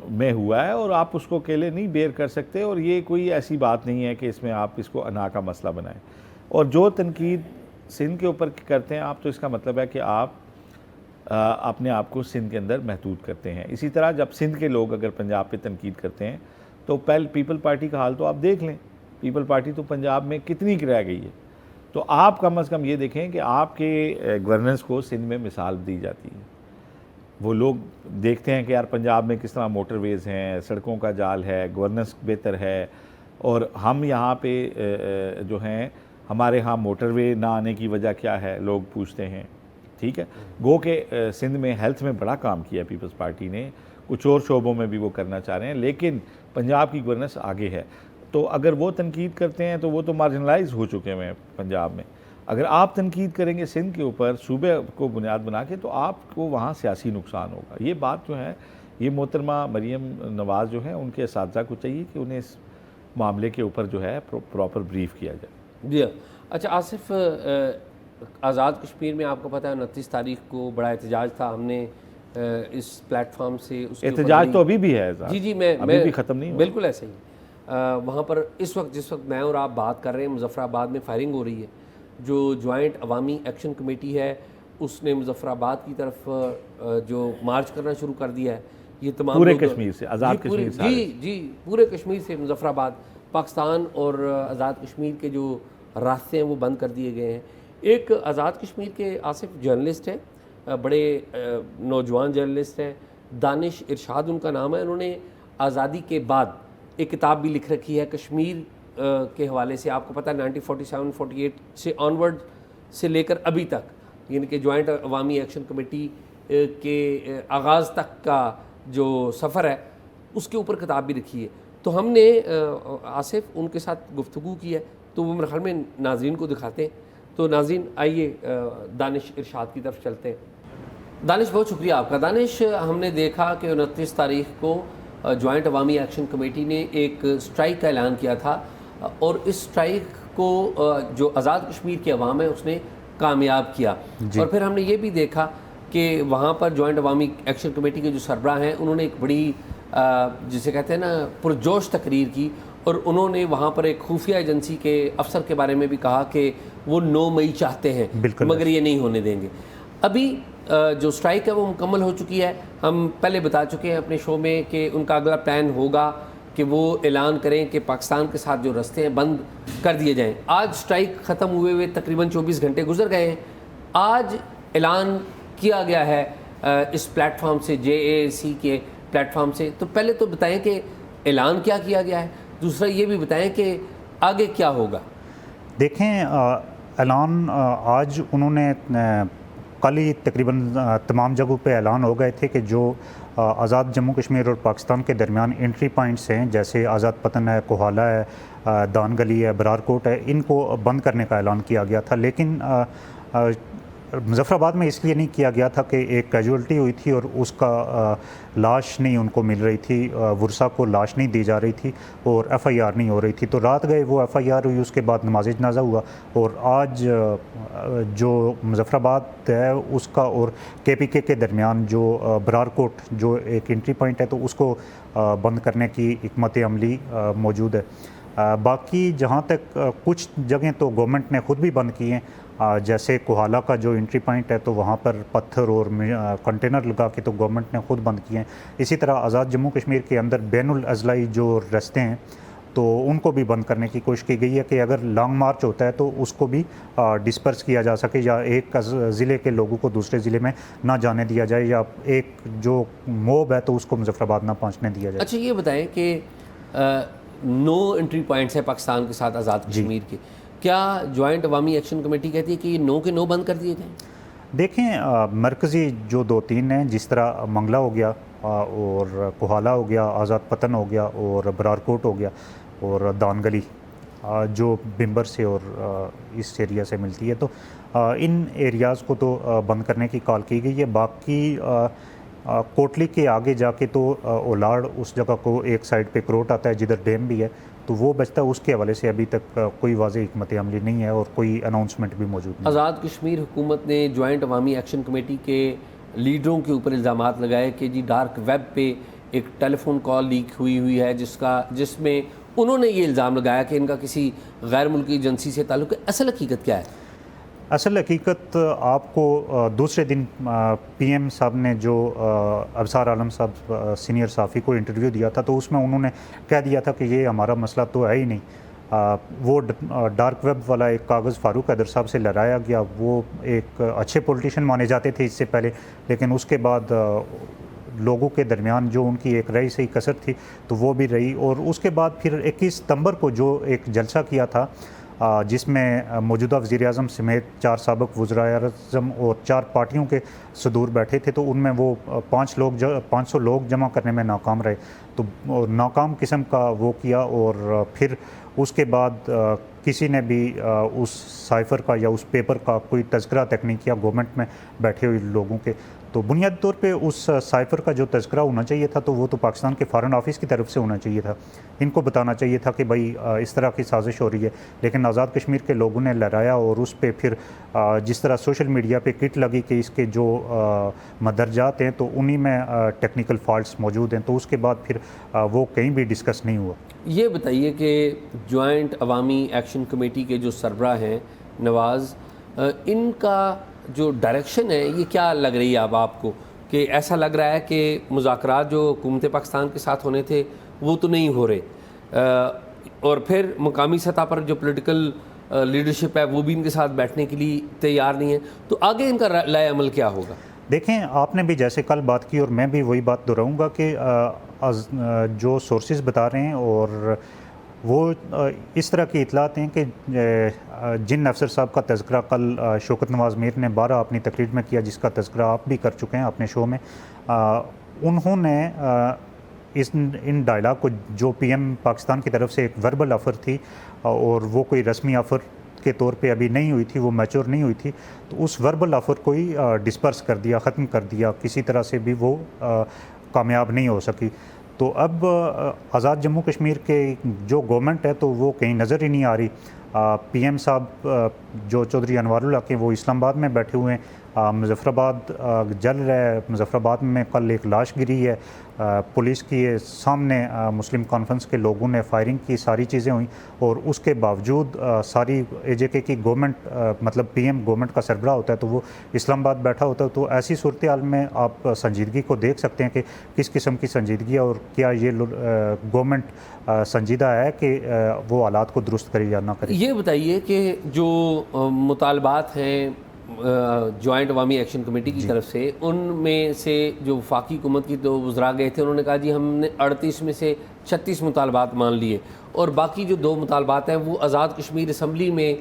میں ہوا ہے اور آپ اس کو اکیلے نہیں بیئر کر سکتے، اور یہ کوئی ایسی بات نہیں ہے کہ اس میں آپ اس کو انا کا مسئلہ بنائیں۔ اور جو تنقید سندھ کے اوپر کرتے ہیں آپ، تو اس کا مطلب ہے کہ آپ اپنے آپ کو سندھ کے اندر محدود کرتے ہیں۔ اسی طرح جب سندھ کے لوگ اگر پنجاب پہ تنقید کرتے ہیں تو پیپل پارٹی کا حال تو آپ دیکھ لیں، پیپل پارٹی تو پنجاب میں کتنی رہ گئی ہے، تو آپ کم از کم یہ دیکھیں کہ آپ کے گورننس کو سندھ میں مثال دی جاتی ہے۔ وہ لوگ دیکھتے ہیں کہ یار پنجاب میں کس طرح موٹر ویز ہیں، سڑکوں کا جال ہے، گورننس بہتر ہے، اور ہم یہاں پہ جو ہیں ہمارے ہاں موٹر وے نہ آنے کی وجہ کیا ہے لوگ پوچھتے ہیں، ٹھیک ہے۔ گو کہ سندھ میں ہیلتھ میں بڑا کام کیا پیپلز پارٹی نے، کچھ اور شعبوں میں بھی وہ کرنا چاہ رہے ہیں، لیکن پنجاب کی گورننس آگے ہے۔ تو اگر وہ تنقید کرتے ہیں تو وہ تو مارجنلائز ہو چکے ہیں پنجاب میں۔ اگر آپ تنقید کریں گے سندھ کے اوپر صوبے کو بنیاد بنا کے، تو آپ کو وہاں سیاسی نقصان ہوگا۔ یہ بات جو ہے، یہ محترمہ مریم نواز جو ہیں ان کے اساتذہ کو چاہیے کہ انہیں اس معاملے کے اوپر جو ہے پراپر بریف کیا جائے۔ جی اچھا آصف، آزاد کشمیر میں آپ کو پتہ ہے 29 تاریخ کو بڑا احتجاج تھا، ہم نے اس پلیٹ فارم سے اس احتجاج تو ابھی بھی ہے، جی ابھی بھی ختم نہیں ہوا، بالکل ایسے ہی وہاں پر اس وقت جس وقت میں اور آپ بات کر رہے ہیں مظفر آباد میں فائرنگ ہو رہی ہے۔ جو جوائنٹ عوامی ایکشن کمیٹی ہے اس نے مظفر آباد کی طرف جو مارچ کرنا شروع کر دیا ہے، یہ تمام پورے کشمیر سے، آزاد کشمیر سے، جی پورے کشمیر سے مظفر آباد، پاکستان اور آزاد کشمیر کے جو راستے ہیں وہ بند کر دیے گئے ہیں۔ ایک آزاد کشمیر کے آصف جرنلسٹ ہیں، بڑے نوجوان جرنلسٹ ہیں، دانش ارشاد ان کا نام ہے، انہوں نے آزادی کے بعد ایک کتاب بھی لکھ رکھی ہے کشمیر کے حوالے سے۔ آپ کو پتہ ہے 1947-48 سے آنورڈ سے لے کر ابھی تک، یعنی کہ جوائنٹ عوامی ایکشن کمیٹی کے آغاز تک کا جو سفر ہے اس کے اوپر کتاب بھی لکھی ہے۔ تو ہم نے آصف ان کے ساتھ گفتگو کی ہے، تو وہ میرے خیال میں ناظرین کو دکھاتے ہیں۔ تو ناظرین آئیے دانش ارشاد کی طرف چلتے ہیں۔ دانش بہت شکریہ آپ کا۔ دانش، ہم نے دیکھا کہ 29 تاریخ کو جوائنٹ عوامی ایکشن کمیٹی نے ایک سٹرائک کا اعلان کیا تھا، اور اس سٹرائک کو جو آزاد کشمیر کی عوام ہے اس نے کامیاب کیا، اور پھر ہم نے یہ بھی دیکھا کہ وہاں پر جوائنٹ عوامی ایکشن کمیٹی کے جو سربراہ ہیں انہوں نے ایک بڑی جسے کہتے ہیں نا پرجوش تقریر کی، اور انہوں نے وہاں پر ایک خفیہ ایجنسی کے افسر کے بارے میں بھی کہا کہ وہ 9 مئی چاہتے ہیں مگر یہ نہیں ہونے دیں گے۔ ابھی جو سٹرائک ہے وہ مکمل ہو چکی ہے، ہم پہلے بتا چکے ہیں اپنے شو میں کہ ان کا اگلا پلان ہوگا کہ وہ اعلان کریں کہ پاکستان کے ساتھ جو رستے ہیں بند کر دیے جائیں۔ آج سٹرائک ختم ہوئے تقریباً 24 گھنٹے گزر گئے ہیں، آج اعلان کیا گیا ہے اس پلیٹ فارم سے، JAC کے پلیٹ فارم سے۔ تو پہلے تو بتائیں کہ اعلان کیا کیا گیا ہے، دوسرا یہ بھی بتائیں کہ آگے کیا ہوگا۔ دیکھیں اعلان آج انہوں نے کل ہی تقریباً تمام جگہوں پہ اعلان ہو گئے تھے کہ جو آزاد جموں کشمیر اور پاکستان کے درمیان انٹری پوائنٹس ہیں، جیسے آزاد پتن ہے، کوہالہ ہے، دان گلی ہے، برار کوٹ ہے، ان کو بند کرنے کا اعلان کیا گیا تھا، لیکن مظفر آباد میں اس لیے نہیں کیا گیا تھا کہ ایک کیجولٹی ہوئی تھی اور اس کا لاش نہیں ان کو مل رہی تھی، ورثہ کو لاش نہیں دی جا رہی تھی اور ایف آئی آر نہیں ہو رہی تھی، تو رات گئے وہ ایف آئی آر ہوئی، اس کے بعد نماز جنازہ ہوا، اور آج جو مظفر آباد ہے اس کا اور کے پی کے درمیان جو برار کوٹ جو ایک انٹری پوائنٹ ہے تو اس کو بند کرنے کی حکمت عملی موجود ہے۔ باقی جہاں تک کچھ جگہیں تو گورنمنٹ نے خود بھی بند کی ہیں، جیسے کوہالہ کا جو انٹری پوائنٹ ہے تو وہاں پر پتھر اور کنٹینر لگا کے تو گورنمنٹ نے خود بند کیے ہیں۔ اسی طرح آزاد جموں کشمیر کے اندر بین الاضلاعی جو رستے ہیں تو ان کو بھی بند کرنے کی کوشش کی گئی ہے کہ اگر لانگ مارچ ہوتا ہے تو اس کو بھی ڈسپرس کیا جا سکے، یا ایک ضلع کے لوگوں کو دوسرے ضلع میں نہ جانے دیا جائے، یا ایک جو موب ہے تو اس کو مظفر آباد نہ پہنچنے دیا جائے۔ اچھا یہ بتائیں کہ 9 انٹری پوائنٹس ہیں پاکستان کے ساتھ آزاد کشمیر کے، کیا جوائنٹ عوامی ایکشن کمیٹی کہتی ہے کہ یہ 9 کے 9 بند کر دیے جائیں؟ دیکھیں مرکزی جو 2-3 ہیں، جس طرح منگلہ ہو گیا اور کوہالہ ہو گیا، آزاد پتن ہو گیا اور برار کوٹ ہو گیا اور دان گلی جو بمبر سے اور اس ایریا سے ملتی ہے، تو ان ایریاز کو تو بند کرنے کی کال کی گئی ہے۔ باقی کوٹلی کے آگے جا کے تو اولاڑ اس جگہ کو ایک سائڈ پہ کروٹ آتا ہے جدھر ڈیم بھی ہے تو وہ بچتا ہے، اس کے حوالے سے ابھی تک کوئی واضح حکمت عملی نہیں ہے اور کوئی اناؤنسمنٹ بھی موجود نہیں۔ آزاد کشمیر حکومت نے جوائنٹ عوامی ایکشن کمیٹی کے لیڈروں کے اوپر الزامات لگائے کہ جی ڈارک ویب پہ ایک ٹیلی فون کال لیک ہوئی ہے جس میں انہوں نے یہ الزام لگایا کہ ان کا کسی غیر ملکی ایجنسی سے تعلق ہے۔ اصل حقیقت کیا ہے؟ اصل حقیقت آپ کو دوسرے دن پی ایم صاحب نے جو ابصار عالم صاحب سینئر صحافی کو انٹرویو دیا تھا تو اس میں انہوں نے کہہ دیا تھا کہ یہ ہمارا مسئلہ تو ہے ہی نہیں۔ وہ ڈارک ویب والا ایک کاغذ فاروق حیدر صاحب سے لہرایا گیا، وہ ایک اچھے پولیٹیشین مانے جاتے تھے اس سے پہلے، لیکن اس کے بعد لوگوں کے درمیان جو ان کی ایک رہی صحیح کثر تھی تو وہ بھی رہی، اور اس کے بعد پھر 21 ستمبر کو جو ایک جلسہ کیا تھا جس میں موجودہ وزیر اعظم سمیت 4 سابق وزرائے اعظم اور 4 پارٹیوں کے صدور بیٹھے تھے، تو ان میں وہ 500 لوگ جمع کرنے میں ناکام رہے، تو ناکام قسم کا وہ کیا، اور پھر اس کے بعد کسی نے بھی اس سائفر کا یا اس پیپر کا کوئی تذکرہ تک نہیں کیا گورنمنٹ میں بیٹھے ہوئے لوگوں کے۔ تو بنیادی طور پہ اس سائفر کا جو تذکرہ ہونا چاہیے تھا تو وہ تو پاکستان کے فارن آفس کی طرف سے ہونا چاہیے تھا، ان کو بتانا چاہیے تھا کہ بھائی اس طرح کی سازش ہو رہی ہے، لیکن آزاد کشمیر کے لوگوں نے لہرایا، اور اس پہ پھر جس طرح سوشل میڈیا پہ کٹ لگی کہ اس کے جو مدرجات ہیں تو انہی میں ٹیکنیکل فالٹس موجود ہیں، تو اس کے بعد پھر وہ کہیں بھی ڈسکس نہیں ہوا۔ یہ بتائیے کہ جوائنٹ عوامی ایکشن کمیٹی کے جو سربراہ ہیں نواز، ان کا جو ڈائریکشن ہے یہ کیا لگ رہی ہے اب آپ کو؟ کہ ایسا لگ رہا ہے کہ مذاکرات جو حکومت پاکستان کے ساتھ ہونے تھے وہ تو نہیں ہو رہے، اور پھر مقامی سطح پر جو پولیٹیکل لیڈرشپ ہے وہ بھی ان کے ساتھ بیٹھنے کے لیے تیار نہیں ہے، تو آگے ان کا لائے عمل کیا ہوگا؟ دیکھیں آپ نے بھی جیسے کل بات کی اور میں بھی وہی بات دہراؤں گا کہ جو سورسز بتا رہے ہیں اور وہ اس طرح کی اطلاعات ہیں کہ جن افسر صاحب کا تذکرہ کل شوکت نواز میر نے 12 اپنی تقریر میں کیا، جس کا تذکرہ آپ بھی کر چکے ہیں اپنے شو میں، انہوں نے ان ڈائلاگ کو جو پی ایم پاکستان کی طرف سے ایک وربل آفر تھی اور وہ کوئی رسمی آفر کے طور پہ ابھی نہیں ہوئی تھی، وہ میچور نہیں ہوئی تھی، تو اس وربل آفر کو ہی ڈسپرس کر دیا، ختم کر دیا، کسی طرح سے بھی وہ کامیاب نہیں ہو سکی۔ تو اب آزاد جموں کشمیر کے جو گورنمنٹ ہے تو وہ کہیں نظر ہی نہیں آ رہی۔ پی ایم صاحب جو چودھری انوار اللہ کے وہ اسلام آباد میں بیٹھے ہوئے ہیں، مظفر آباد جل رہا ہے، مظفر آباد میں کل ایک لاش گری ہے، پولیس کے سامنے مسلم کانفرنس کے لوگوں نے فائرنگ کی، ساری چیزیں ہوئیں، اور اس کے باوجود ساری اے جے کے کی گورنمنٹ، مطلب پی ایم گورنمنٹ کا سربراہ ہوتا ہے تو وہ اسلام آباد بیٹھا ہوتا ہے، تو ایسی صورتحال میں آپ سنجیدگی کو دیکھ سکتے ہیں کہ کس قسم کی سنجیدگی ہے، اور کیا یہ گورنمنٹ سنجیدہ ہے کہ وہ حالات کو درست کرے یا نہ کرے۔ یہ بتائیے کہ جو مطالبات ہیں جوائنٹ عوامی ایکشن کمیٹی کی طرف سے، ان میں سے جو وفاقی حکومت کی تو وزراء گئے تھے، انہوں نے کہا جی ہم نے 38 میں سے 36 مطالبات مان لیے، اور باقی جو 2 مطالبات ہیں وہ آزاد کشمیر اسمبلی میں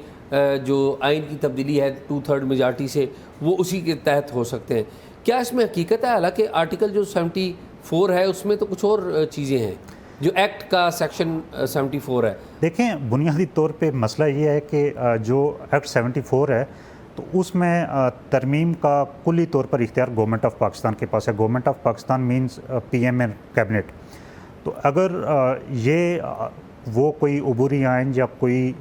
جو آئین کی تبدیلی ہے 2/3 میجارٹی سے، وہ اسی کے تحت ہو سکتے ہیں۔ کیا اس میں حقیقت ہے؟ حالانکہ آرٹیکل جو 70 4 ہے اس میں تو کچھ اور چیزیں ہیں جو ایکٹ کا سیکشن 74 ہے. دیکھیں بنیادی طور پہ مسئلہ یہ ہے کہ جو ایکٹ 74 ہے تو اس میں ترمیم کا کلی طور پر اختیار گورنمنٹ آف پاکستان کے پاس ہے. Government of Pakistan means PM and cabinet کیبنٹ. تو اگر یہ وہ کوئی عبوری آئین یا کوئی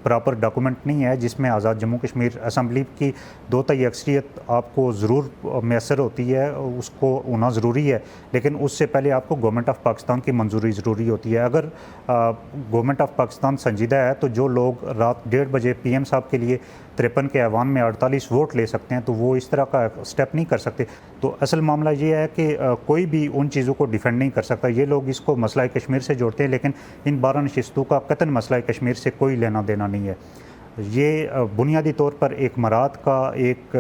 پراپر ڈاکومنٹ نہیں ہے جس میں آزاد جموں کشمیر اسمبلی کی 2/3 اکثریت آپ کو ضرور میسر ہوتی ہے, اس کو ہونا ضروری ہے, لیکن اس سے پہلے آپ کو گورنمنٹ آف پاکستان کی منظوری ضروری ہوتی ہے. اگر گورنمنٹ آف پاکستان سنجیدہ ہے تو جو لوگ رات 1:30 بجے پی ایم صاحب کے لیے 53 کے ایوان میں 48 ووٹ لے سکتے ہیں تو وہ اس طرح کا سٹیپ نہیں کر سکتے. تو اصل معاملہ یہ ہے کہ کوئی بھی ان چیزوں کو ڈیفینڈ نہیں کر سکتا. یہ لوگ اس کو مسئلہ کشمیر سے جوڑتے ہیں, لیکن ان 12 نشستوں کا قطعاً مسئلہ کشمیر سے کوئی لینا دینا نہیں ہے. یہ بنیادی طور پر ایک مراد کا ایک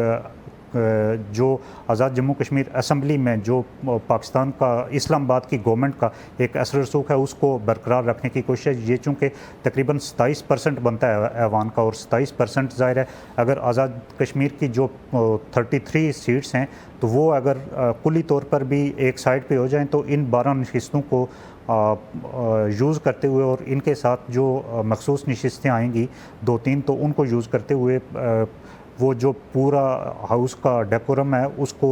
جو آزاد جموں کشمیر اسمبلی میں جو پاکستان کا اسلام آباد کی گورنمنٹ کا ایک اثر رسوخ ہے اس کو برقرار رکھنے کی کوشش ہے. یہ چونکہ تقریباً 27% بنتا ہے ایوان کا, اور 27% ظاہر ہے اگر آزاد کشمیر کی جو 33 سیٹس ہیں تو وہ اگر کلی طور پر بھی ایک سائڈ پہ ہو جائیں تو ان 12 نشستوں کو یوز کرتے ہوئے اور ان کے ساتھ جو مخصوص نشستیں آئیں گی 2-3 تو ان کو یوز کرتے ہوئے وہ جو پورا ہاؤس کا ڈیکورم ہے اس کو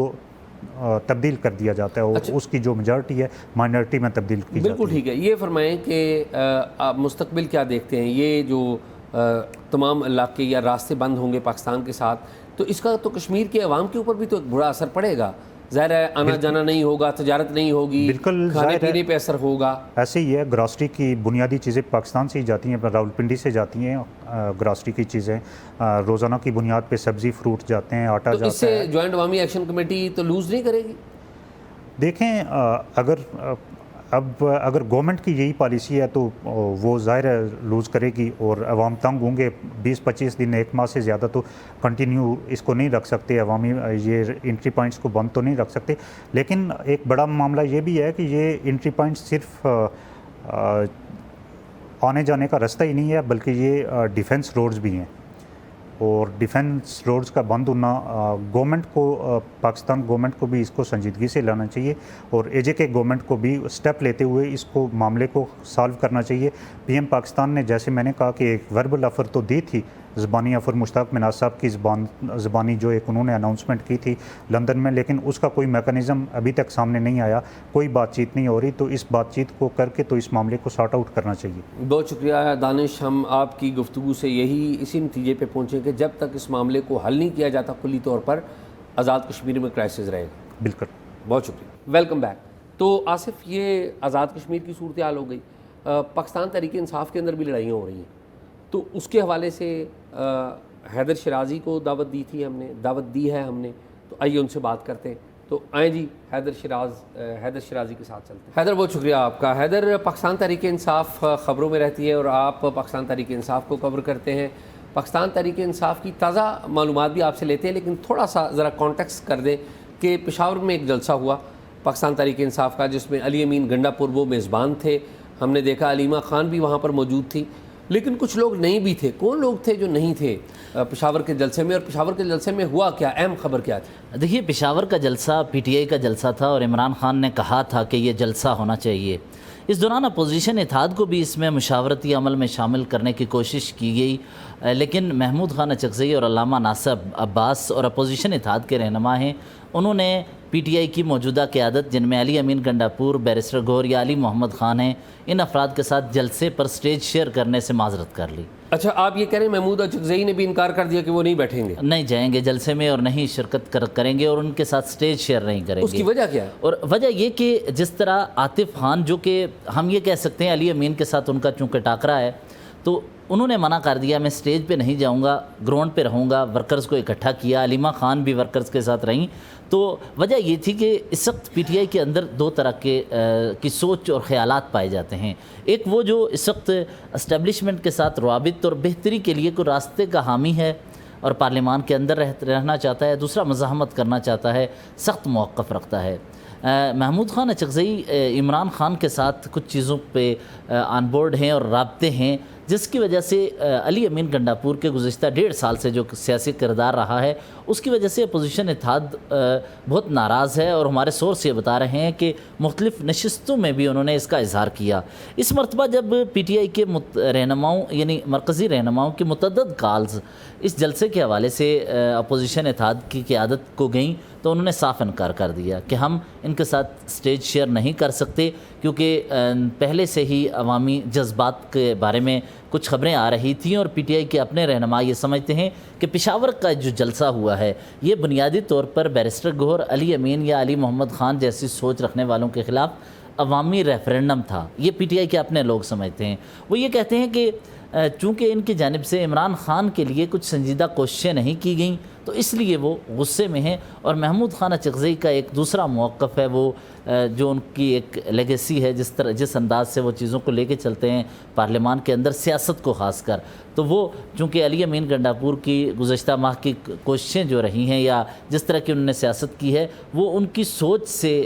تبدیل کر دیا جاتا ہے, اور اس کی جو میجارٹی ہے مائنورٹی میں تبدیل کی جاتی ہے. بالکل ٹھیک ہے. یہ فرمائیں کہ آپ مستقبل کیا دیکھتے ہیں, یہ جو تمام علاقے یا راستے بند ہوں گے پاکستان کے ساتھ تو اس کا تو کشمیر کے عوام کے اوپر بھی تو ایک برا اثر پڑے گا. ظاہر ہے آنا جانا نہیں ہوگا, تجارت نہیں ہوگی, بالکل کھانے پینے پہ اثر ہوگا. ایسے ہی ہے, گراسری کی بنیادی چیزیں پاکستان سے ہی جاتی ہیں, راولپنڈی سے جاتی ہیں گراسری کی چیزیں, روزانہ کی بنیاد پہ سبزی فروٹ جاتے ہیں, آٹا جاتا ہے. تو اس سے جوائنٹ عوامی ایکشن کمیٹی تو لوز نہیں کرے گی؟ دیکھیں اگر گورنمنٹ کی یہی پالیسی ہے تو وہ ظاہر ہے لوز کرے گی, اور عوام تنگ ہوں گے. 20-25 دن 1 ماہ سے زیادہ تو کنٹینیو اس کو نہیں رکھ سکتے, عوامی یہ انٹری پوائنٹس کو بند تو نہیں رکھ سکتے. لیکن ایک بڑا معاملہ یہ بھی ہے کہ یہ انٹری پوائنٹس صرف آنے جانے کا رستہ ہی نہیں ہے بلکہ یہ ڈیفنس روڈز بھی ہیں, اور ڈیفنس روڈز کا بند ہونا گورنمنٹ کو, پاکستان گورنمنٹ کو بھی اس کو سنجیدگی سے لانا چاہیے, اور اے جے کے گورنمنٹ کو بھی سٹیپ لیتے ہوئے اس کو معاملے کو سالو کرنا چاہیے. پی ایم پاکستان نے جیسے میں نے کہا کہ ایک وربل آفر تو دی تھی, زبانی آفر مشتاق مناز صاحب کی زبانی جو ایک انہوں نے اناؤنسمنٹ کی تھی لندن میں, لیکن اس کا کوئی میکانزم ابھی تک سامنے نہیں آیا, کوئی بات چیت نہیں ہو رہی. تو اس بات چیت کو کر کے تو اس معاملے کو سارٹ آؤٹ کرنا چاہیے. بہت شکریہ دانش. ہم آپ کی گفتگو سے اسی نتیجے پہ پہنچے کہ جب تک اس معاملے کو حل نہیں کیا جاتا کلی طور پر آزاد کشمیر میں کرائسس رہے گا. بالکل, بہت شکریہ. Welcome back. تو آصف, یہ آزاد کشمیر کی صورتحال ہو گئی, پاکستان تحریک انصاف کے اندر بھی لڑائیاں ہو رہی ہیں, تو اس کے حوالے سے حیدر شیرازی کو دعوت دی تھی ہم نے, دعوت دی ہے ہم نے, تو آئیے ان سے بات کرتے ہیں. تو آئیں جی حیدر شیرازی کے ساتھ چلتے ہیں. حیدر, بہت شکریہ آپ کا. حیدر, پاکستان تحریک انصاف خبروں میں رہتی ہے اور آپ پاکستان تحریک انصاف کو کور کرتے ہیں. پاکستان تحریک انصاف کی تازہ معلومات بھی آپ سے لیتے ہیں, لیکن تھوڑا سا ذرا کانٹیکسٹ کر دیں کہ پشاور میں ایک جلسہ ہوا پاکستان تحریک انصاف کا جس میں علی امین گنڈا پور وہ میزبان تھے. ہم نے دیکھا علیمہ خان بھی وہاں پر موجود تھی, لیکن کچھ لوگ نہیں بھی تھے. کون لوگ تھے جو نہیں تھے پشاور کے جلسے میں, اور پشاور کے جلسے میں ہوا کیا, اہم خبر کیا تھی؟ دیکھیے, پشاور کا جلسہ پی ٹی آئی کا جلسہ تھا اور عمران خان نے کہا تھا کہ یہ جلسہ ہونا چاہیے. اس دوران اپوزیشن اتحاد کو بھی اس میں مشاورتی عمل میں شامل کرنے کی کوشش کی گئی, لیکن محمود خان اچکزئی اور علامہ ناصر عباس اور اپوزیشن اتحاد کے رہنما ہیں, انہوں نے پی ٹی آئی کی موجودہ قیادت جن میں علی امین گنڈاپور, بیرسٹر گور یا علی محمد خان ہیں, ان افراد کے ساتھ جلسے پر سٹیج شیئر کرنے سے معذرت کر لی. اچھا, آپ یہ کہہ رہے ہیں محمود اچکزئی نے بھی انکار کر دیا کہ وہ نہیں بیٹھیں گے, نہیں جائیں گے جلسے میں اور نہیں شرکت کریں گے, اور ان کے ساتھ سٹیج شیئر نہیں کریں گے. اس کی وجہ کیا ہے؟ اور وجہ یہ کہ جس طرح عاطف خان, جو کہ ہم یہ کہہ سکتے ہیں علی امین کے ساتھ ان کا چونکہ ٹاکرا ہے, تو انہوں نے منع کر دیا, میں سٹیج پہ نہیں جاؤں گا, گراؤنڈ پہ رہوں گا. ورکرز کو اکٹھا کیا, علیمہ خان بھی ورکرز کے ساتھ رہیں. تو وجہ یہ تھی کہ اس وقت پی ٹی آئی کے اندر دو طرح کی سوچ اور خیالات پائے جاتے ہیں. ایک وہ جو اس وقت اسٹیبلشمنٹ کے ساتھ روابط اور بہتری کے لیے کوئی راستے کا حامی ہے اور پارلیمان کے اندر رہنا چاہتا ہے, دوسرا مزاحمت کرنا چاہتا ہے, سخت موقف رکھتا ہے. محمود خان اچکزئی عمران خان کے ساتھ کچھ چیزوں پہ آن بورڈ ہیں اور رابطے ہیں, جس کی وجہ سے علی امین گنڈاپور کے گزشتہ 1.5 سال سے جو سیاسی کردار رہا ہے اس کی وجہ سے اپوزیشن اتحاد بہت ناراض ہے، اور ہمارے سورس یہ بتا رہے ہیں کہ مختلف نشستوں میں بھی انہوں نے اس کا اظہار کیا۔ اس مرتبہ جب پی ٹی آئی کے رہنماؤں یعنی مرکزی رہنماؤں کی متعدد کالز اس جلسے کے حوالے سے اپوزیشن اتحاد کی قیادت کو گئیں تو انہوں نے صاف انکار کر دیا کہ ہم ان کے ساتھ سٹیج شیئر نہیں کر سکتے، کیونکہ پہلے سے ہی عوامی جذبات کے بارے میں کچھ خبریں آ رہی تھیں، اور پی ٹی آئی کے اپنے رہنما یہ سمجھتے ہیں کہ پشاور کا جو جلسہ ہوا ہے یہ بنیادی طور پر بیرسٹر گوہر علی امین یا علی محمد خان جیسی سوچ رکھنے والوں کے خلاف عوامی ریفرینڈم تھا۔ یہ پی ٹی آئی کے اپنے لوگ سمجھتے ہیں۔ وہ یہ کہتے ہیں کہ چونکہ ان کی جانب سے عمران خان کے لیے کچھ سنجیدہ کوششیں نہیں کی گئیں تو اس لیے وہ غصے میں ہیں، اور محمود خان اچکزئی کا ایک دوسرا موقف ہے، وہ جو ان کی ایک لیگیسی ہے، جس انداز سے وہ چیزوں کو لے کے چلتے ہیں پارلیمان کے اندر سیاست کو خاص کر، تو وہ چونکہ علی امین گنڈاپور کی گزشتہ ماہ کی کوششیں جو رہی ہیں یا جس طرح کی انہوں نے سیاست کی ہے وہ ان کی سوچ سے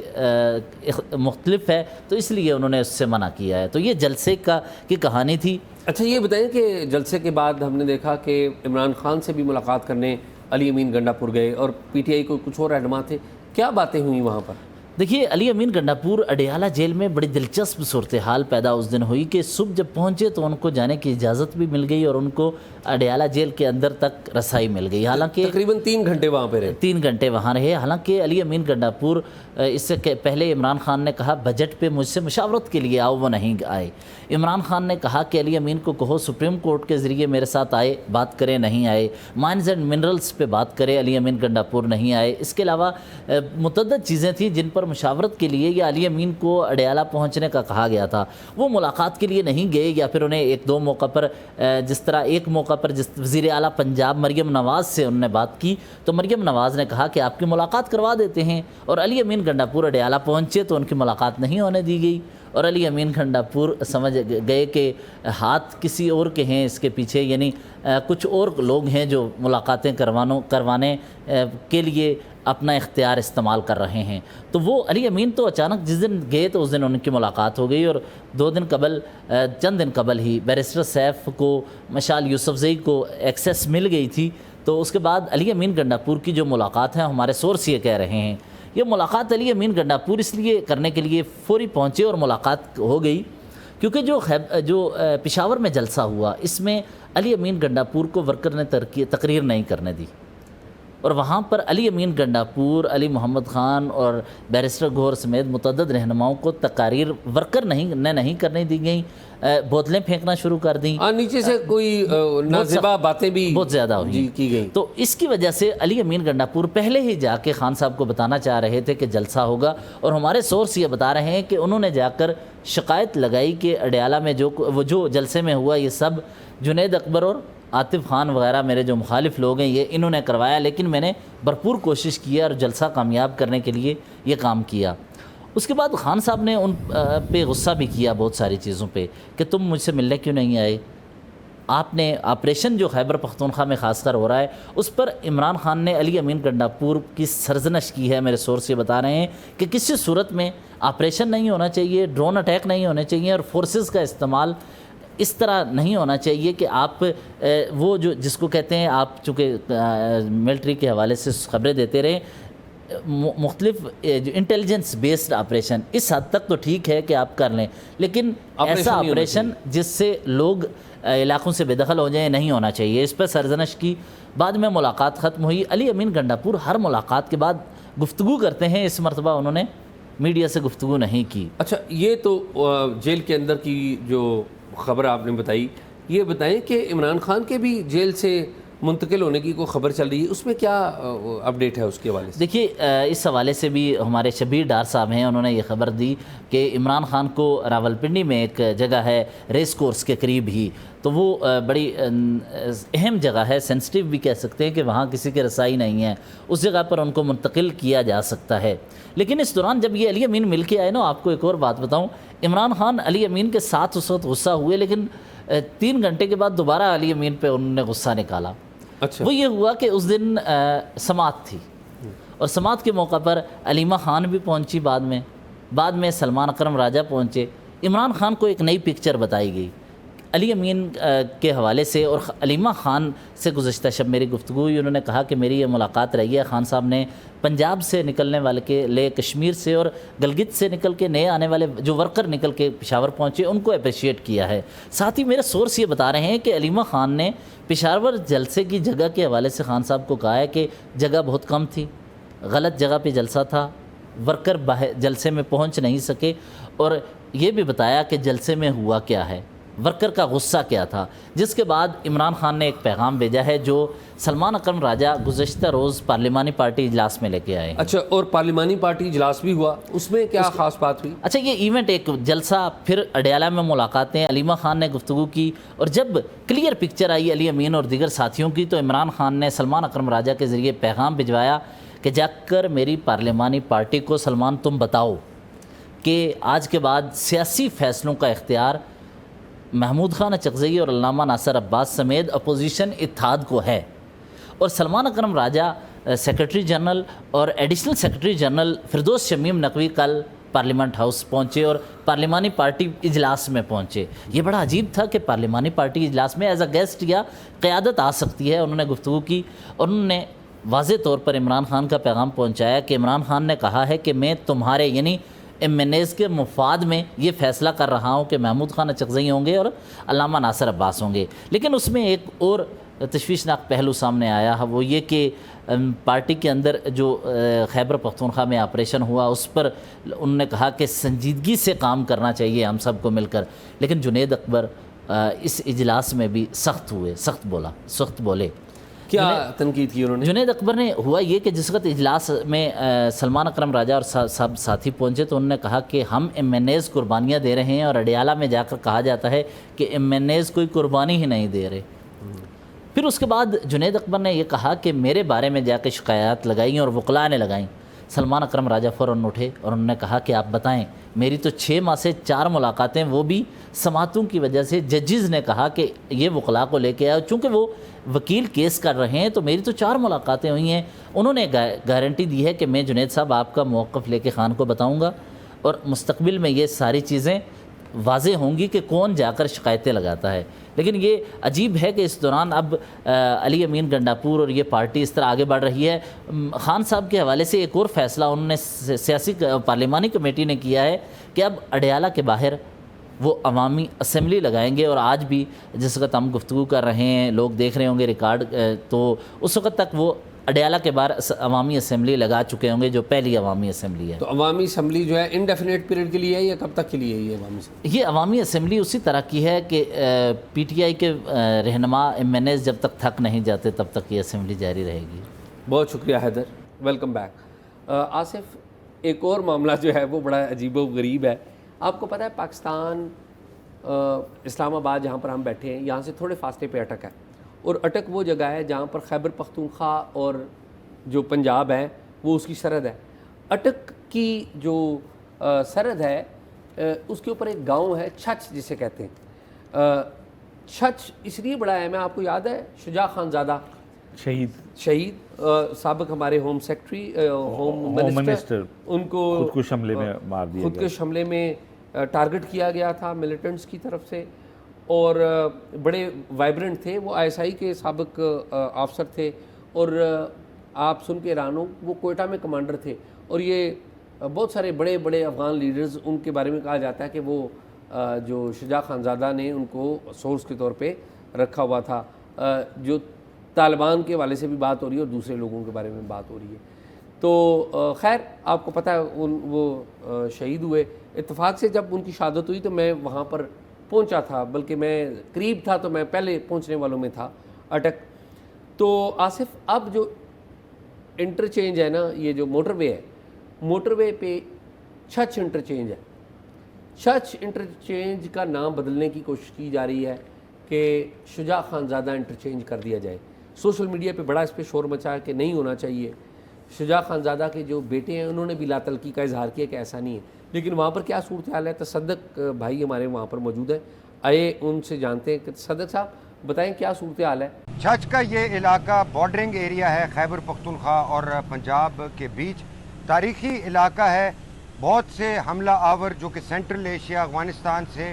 مختلف ہے، تو اس لیے انہوں نے اس سے منع کیا ہے۔ تو یہ جلسے کی کہانی تھی۔ اچھا یہ بتائیں کہ جلسے کے بعد ہم نے دیکھا کہ عمران خان سے بھی ملاقات کرنے علی امین گنڈاپور گئے، اور پی ٹی آئی کو کچھ اور رہنما تھے، کیا باتیں ہوئیں وہاں پر؟ دیکھیے علی امین گنڈاپور اڈیالہ جیل میں بڑی دلچسپ صورتحال پیدا اس دن ہوئی کہ صبح جب پہنچے تو ان کو جانے کی اجازت بھی مل گئی اور ان کو اڈیالہ جیل کے اندر تک رسائی مل گئی، حالانکہ تقریباً 3 گھنٹے وہاں پہ رہے۔ 3 گھنٹے وہاں رہے، حالانکہ علی امین گنڈاپور اس سے پہلے عمران خان نے کہا بجٹ پہ مجھ سے مشاورت کے لیے آؤ، وہ نہیں آئے۔ عمران خان نے کہا کہ علی امین کو کہو سپریم کورٹ کے ذریعے میرے ساتھ آئے، بات کرے، نہیں آئے۔ مائنز اینڈ منرلز پہ بات کرے، علی امین گنڈاپور نہیں آئے۔ اس کے علاوہ متعدد چیزیں تھیں جن پر مشاورت کے لیے یا علی امین کو اڈیالہ پہنچنے کا کہا گیا تھا، وہ ملاقات کے لیے نہیں گئے، یا پھر انہیں 1-2 موقع پر جس طرح ایک موقع پر جس وزیر اعلیٰ پنجاب مریم نواز سے انہوں نے بات کی تو مریم نواز نے کہا کہ آپ کی ملاقات کروا دیتے ہیں، اور علی امین گنڈاپور اڈیالہ پہنچے تو ان کی ملاقات نہیں ہونے دی گئی، اور علی امین گنڈاپور سمجھ گئے کہ ہاتھ کسی اور کے ہیں اس کے پیچھے، یعنی کچھ اور لوگ ہیں جو ملاقاتیں کروانے کے لیے اپنا اختیار استعمال کر رہے ہیں۔ تو وہ علی امین تو اچانک جس دن گئے تو اس دن ان کی ملاقات ہو گئی، اور چند دن قبل ہی بیرسٹر سیف کو، مشال یوسفزئی کو ایکسیس مل گئی تھی، تو اس کے بعد علی امین گنڈاپور کی جو ملاقات ہے، ہمارے سورس یہ کہہ رہے ہیں یہ ملاقات علی امین گنڈاپور اس لیے کرنے کے لیے فوری پہنچے اور ملاقات ہو گئی کیونکہ جو پشاور میں جلسہ ہوا اس میں علی امین گنڈاپور کو ورکر نے تقریر نہیں کرنے دی، اور وہاں پر علی امین گنڈاپور، علی محمد خان اور بیرسٹر گوہر سمیت متعدد رہنماؤں کو تقاریر ورکر نہیں کرنے دی گئیں، بوتلیں پھینکنا شروع کر دیں، نیچے سے کوئی نازیبا باتیں بھی بہت زیادہ ہوئی کی گئی۔ تو اس کی وجہ سے علی امین گنڈاپور پہلے ہی جا کے خان صاحب کو بتانا چاہ رہے تھے کہ جلسہ ہوگا، اور ہمارے سورس یہ بتا رہے ہیں کہ انہوں نے جا کر شکایت لگائی کہ اڈیالہ میں جو جلسے میں ہوا یہ سب جنید اکبر اور عاطف خان وغیرہ میرے جو مخالف لوگ ہیں انہوں نے کروایا، لیکن میں نے بھرپور کوشش کی اور جلسہ کامیاب کرنے کے لیے یہ کام کیا۔ اس کے بعد خان صاحب نے ان پہ غصہ بھی کیا بہت ساری چیزوں پہ کہ تم مجھ سے ملنے کیوں نہیں آئے۔ آپ نے آپریشن جو خیبر پختونخوا میں خاص کر ہو رہا ہے اس پر عمران خان نے علی امین گنڈاپور کی سرزنش کی ہے، میرے سورس یہ بتا رہے ہیں کہ کسی صورت میں آپریشن نہیں ہونا چاہیے، ڈرون اٹیک نہیں ہونے چاہیے، اور فورسز کا استعمال اس طرح نہیں ہونا چاہیے کہ آپ وہ جس کو کہتے ہیں، آپ چونکہ ملٹری کے حوالے سے خبریں دیتے رہے، مختلف جو انٹیلیجنس بیسڈ آپریشن اس حد تک تو ٹھیک ہے کہ آپ کر لیں، لیکن ایسا آپریشن جس سے لوگ علاقوں سے بے دخل ہو جائیں نہیں ہونا چاہیے۔ اس پر سرزنش کی، بعد میں ملاقات ختم ہوئی۔ علی امین گنڈاپور ہر ملاقات کے بعد گفتگو کرتے ہیں، اس مرتبہ انہوں نے میڈیا سے گفتگو نہیں کی۔ اچھا یہ تو جیل کے اندر کی جو خبر آپ نے بتائی، یہ بتائیں کہ عمران خان کے بھی جیل سے منتقل ہونے کی کوئی خبر چل رہی ہے، اس میں کیا اپڈیٹ ہے اس کے حوالے سے؟ دیکھیے اس حوالے سے بھی ہمارے شبیر ڈار صاحب ہیں، انہوں نے یہ خبر دی کہ عمران خان کو راولپنڈی میں ایک جگہ ہے ریس کورس کے قریب ہی، تو وہ بڑی اہم جگہ ہے، سینسٹیو بھی کہہ سکتے ہیں کہ وہاں کسی کی رسائی نہیں ہے، اس جگہ پر ان کو منتقل کیا جا سکتا ہے۔ لیکن اس دوران جب یہ علی امین مل کے آئے نا، آپ کو ایک اور بات بتاؤں، عمران خان علی امین کے ساتھ اس وقت غصہ ہوئے، لیکن 3 گھنٹے کے بعد دوبارہ علی امین پہ انہوں نے غصہ نکالا۔ اچھا وہ یہ ہوا کہ اس دن سماعت تھی، اور سماعت کے موقع پر علیمہ خان بھی پہنچی، بعد میں سلمان اکرم راجہ پہنچے۔ عمران خان کو ایک نئی پکچر بتائی گئی، علی امین کے حوالے سے اور علیمہ خان سے گزشتہ شب میری گفتگو ہوئی. انہوں نے کہا کہ میری یہ ملاقات رہی ہے. خان صاحب نے پنجاب سے نکلنے والے کے لے کشمیر سے اور گلگت سے نکل کے نئے آنے والے جو ورکر نکل کے پشاور پہنچے ان کو اپریشیٹ کیا ہے. ساتھ ہی میرے سورس یہ بتا رہے ہیں کہ علیمہ خان نے پشاور جلسے کی جگہ کے حوالے سے خان صاحب کو کہا ہے کہ جگہ بہت کم تھی, غلط جگہ پہ جلسہ تھا, ورکر جلسے میں پہنچ نہیں سکے, اور یہ بھی بتایا کہ جلسے میں ہوا کیا ہے, ورکر کا غصہ کیا تھا. جس کے بعد عمران خان نے ایک پیغام بھیجا ہے جو سلمان اکرم راجہ گزشتہ روز پارلیمانی پارٹی اجلاس میں لے کے آئے. اچھا, اور پارلیمانی پارٹی اجلاس بھی ہوا, اس میں کیا خاص بات ہوئی؟ اچھا, یہ ایونٹ ایک جلسہ, پھر اڈیالہ میں ملاقاتیں, علیمہ خان نے گفتگو کی, اور جب کلیئر پکچر آئی علی امین اور دیگر ساتھیوں کی تو عمران خان نے سلمان اکرم راجہ کے ذریعے پیغام بھجوایا کہ جا کر میری پارلیمانی پارٹی کو سلمان تم بتاؤ کہ آج کے بعد سیاسی فیصلوں کا اختیار محمود خان اچکزئی اور علامہ ناصر عباس سمیت اپوزیشن اتحاد کو ہے. اور سلمان اکرم راجہ سیکرٹری جنرل اور additional secretary general Firdous Shamim Naqvi کل پارلیمنٹ ہاؤس پہنچے اور پارلیمانی پارٹی اجلاس میں پہنچے. یہ بڑا عجیب تھا کہ پارلیمانی پارٹی اجلاس میں ایز اے گیسٹ یا قیادت آ سکتی ہے. انہوں نے گفتگو کی اور انہوں نے واضح طور پر عمران خان کا پیغام پہنچایا کہ عمران خان نے کہا ہے کہ میں تمہارے یعنی ایم این ایز کے مفاد میں یہ فیصلہ کر رہا ہوں کہ محمود خان اچکزئی ہوں گے اور علامہ ناصر عباس ہوں گے. لیکن اس میں ایک اور تشویشناک پہلو سامنے آیا, وہ یہ کہ پارٹی کے اندر جو خیبر پختونخوا میں آپریشن ہوا اس پر انہوں نے کہا کہ سنجیدگی سے کام کرنا چاہیے ہم سب کو مل کر. لیکن جنید اکبر اس اجلاس میں بھی سخت بولے. کیا تنقید کی انہوں نے؟ جنید اکبر نے ہوا یہ کہ جس وقت اجلاس میں سلمان اکرم راجہ اور سب ساتھی پہنچے تو انہوں نے کہا کہ ہم ایم این ایز قربانیاں دے رہے ہیں, اور اڈیالہ میں جا کر کہا جاتا ہے کہ ایم این ایز کوئی قربانی ہی نہیں دے رہے. پھر اس کے بعد جنید اکبر نے یہ کہا کہ میرے بارے میں جا کے شکایات لگائیں اور وکلاء نے لگائیں. سلمان اکرم راجہ فوراً اٹھے اور انہوں نے کہا کہ آپ بتائیں, میری تو 6 ماہ سے 4 ملاقاتیں, وہ بھی سماعتوں کی وجہ سے ججز نے کہا کہ یہ وکلاء کو لے کے آئے, چونکہ وہ وکیل کیس کر رہے ہیں تو میری تو 4 ملاقاتیں ہوئی ہیں. انہوں نے گارنٹی دی ہے کہ میں جنید صاحب آپ کا موقف لے کے خان کو بتاؤں گا اور مستقبل میں یہ ساری چیزیں واضح ہوں گی کہ کون جا کر شکایتیں لگاتا ہے. لیکن یہ عجیب ہے کہ اس دوران اب علی امین گنڈاپور اور یہ پارٹی اس طرح آگے بڑھ رہی ہے. خان صاحب کے حوالے سے ایک اور فیصلہ انہوں نے سیاسی پارلیمانی کمیٹی نے کیا ہے کہ اب اڈیالہ کے باہر وہ عوامی اسمبلی لگائیں گے, اور آج بھی جس وقت ہم گفتگو کر رہے ہیں لوگ دیکھ رہے ہوں گے ریکارڈ, تو اس وقت تک وہ اڈیالہ کے باہر عوامی اسمبلی لگا چکے ہوں گے جو پہلی عوامی اسمبلی ہے. تو عوامی اسمبلی جو ہے انڈیفینیٹ پیریڈ کے لیے ہے یا کب تک کے لیے ہے یہ عوامی اسمبلی؟ یہ عوامی اسمبلی اسی طرح کی ہے کہ پی ٹی آئی کے رہنما ایم این ایز جب تک تھک نہیں جاتے تب تک یہ اسمبلی جاری رہے گی. بہت شکریہ حیدر, ویلکم بیک. آصف, ایک اور معاملہ جو ہے وہ بڑا عجیب و غریب ہے. آپ کو پتہ ہے پاکستان اسلام آباد جہاں پر ہم بیٹھے ہیں یہاں سے تھوڑے فاصلے پہ اٹک ہے, اور اٹک وہ جگہ ہے جہاں پر خیبر پختونخوا اور جو پنجاب ہے وہ اس کی سرحد ہے. اٹک کی جو سرحد ہے اس کے اوپر ایک گاؤں ہے چھچ جسے کہتے ہیں. چھچ اس لیے بڑا ہے, میں آپ کو یاد ہے شجاع خان زادہ شہید سابق ہمارے ہوم سیکرٹری ہوم منسٹر, ان کو خودکش حملے میں مار دیا, خودکش حملے میں ٹارگٹ کیا گیا تھا ملیٹنٹس کی طرف سے, اور بڑے وائبرنٹ تھے. وہ آئی ایس آئی کے سابق آفسر تھے, اور آپ سن کے حیران ہو وہ کوئٹہ میں کمانڈر تھے. اور یہ بہت سارے بڑے بڑے افغان لیڈرز ان کے بارے میں کہا جاتا ہے کہ وہ جو شجاع خان زادہ نے ان کو سورس کے طور پہ رکھا ہوا تھا. جو طالبان کے والے سے بھی بات ہو رہی ہے اور دوسرے لوگوں کے بارے میں بات ہو رہی ہے. تو خیر آپ کو پتہ ہے وہ شہید ہوئے. اتفاق سے جب ان کی شہادت ہوئی تو میں وہاں پر پہنچا تھا, بلکہ میں قریب تھا, تو میں پہلے پہنچنے والوں میں تھا اٹک. تو آصف, اب جو انٹرچینج ہے نا, یہ جو موٹر وے ہے, موٹر وے پہ چھچ انٹرچینج ہے. چھچ انٹرچینج کا نام بدلنے کی کوشش کی جا رہی ہے کہ شجاع خان زادہ انٹرچینج کر دیا جائے. سوشل میڈیا پہ بڑا اس پہ شور مچا ہے کہ نہیں ہونا چاہیے. شجاع خان زادہ کے جو بیٹے ہیں انہوں نے بھی لا تلقی کا اظہار کیا کہ ایسا نہیں ہے. لیکن وہاں پر کیا صورتحال ہے؟ تصدق بھائی ہمارے وہاں پر موجود ہے, آئے ان سے جانتے ہیں. کہ تصدق صاحب بتائیں کیا صورتحال ہے؟ چھچ کا یہ علاقہ بارڈرنگ ایریا ہے خیبر پختونخوا اور پنجاب کے بیچ. تاریخی علاقہ ہے. بہت سے حملہ آور جو کہ سینٹرل ایشیا افغانستان سے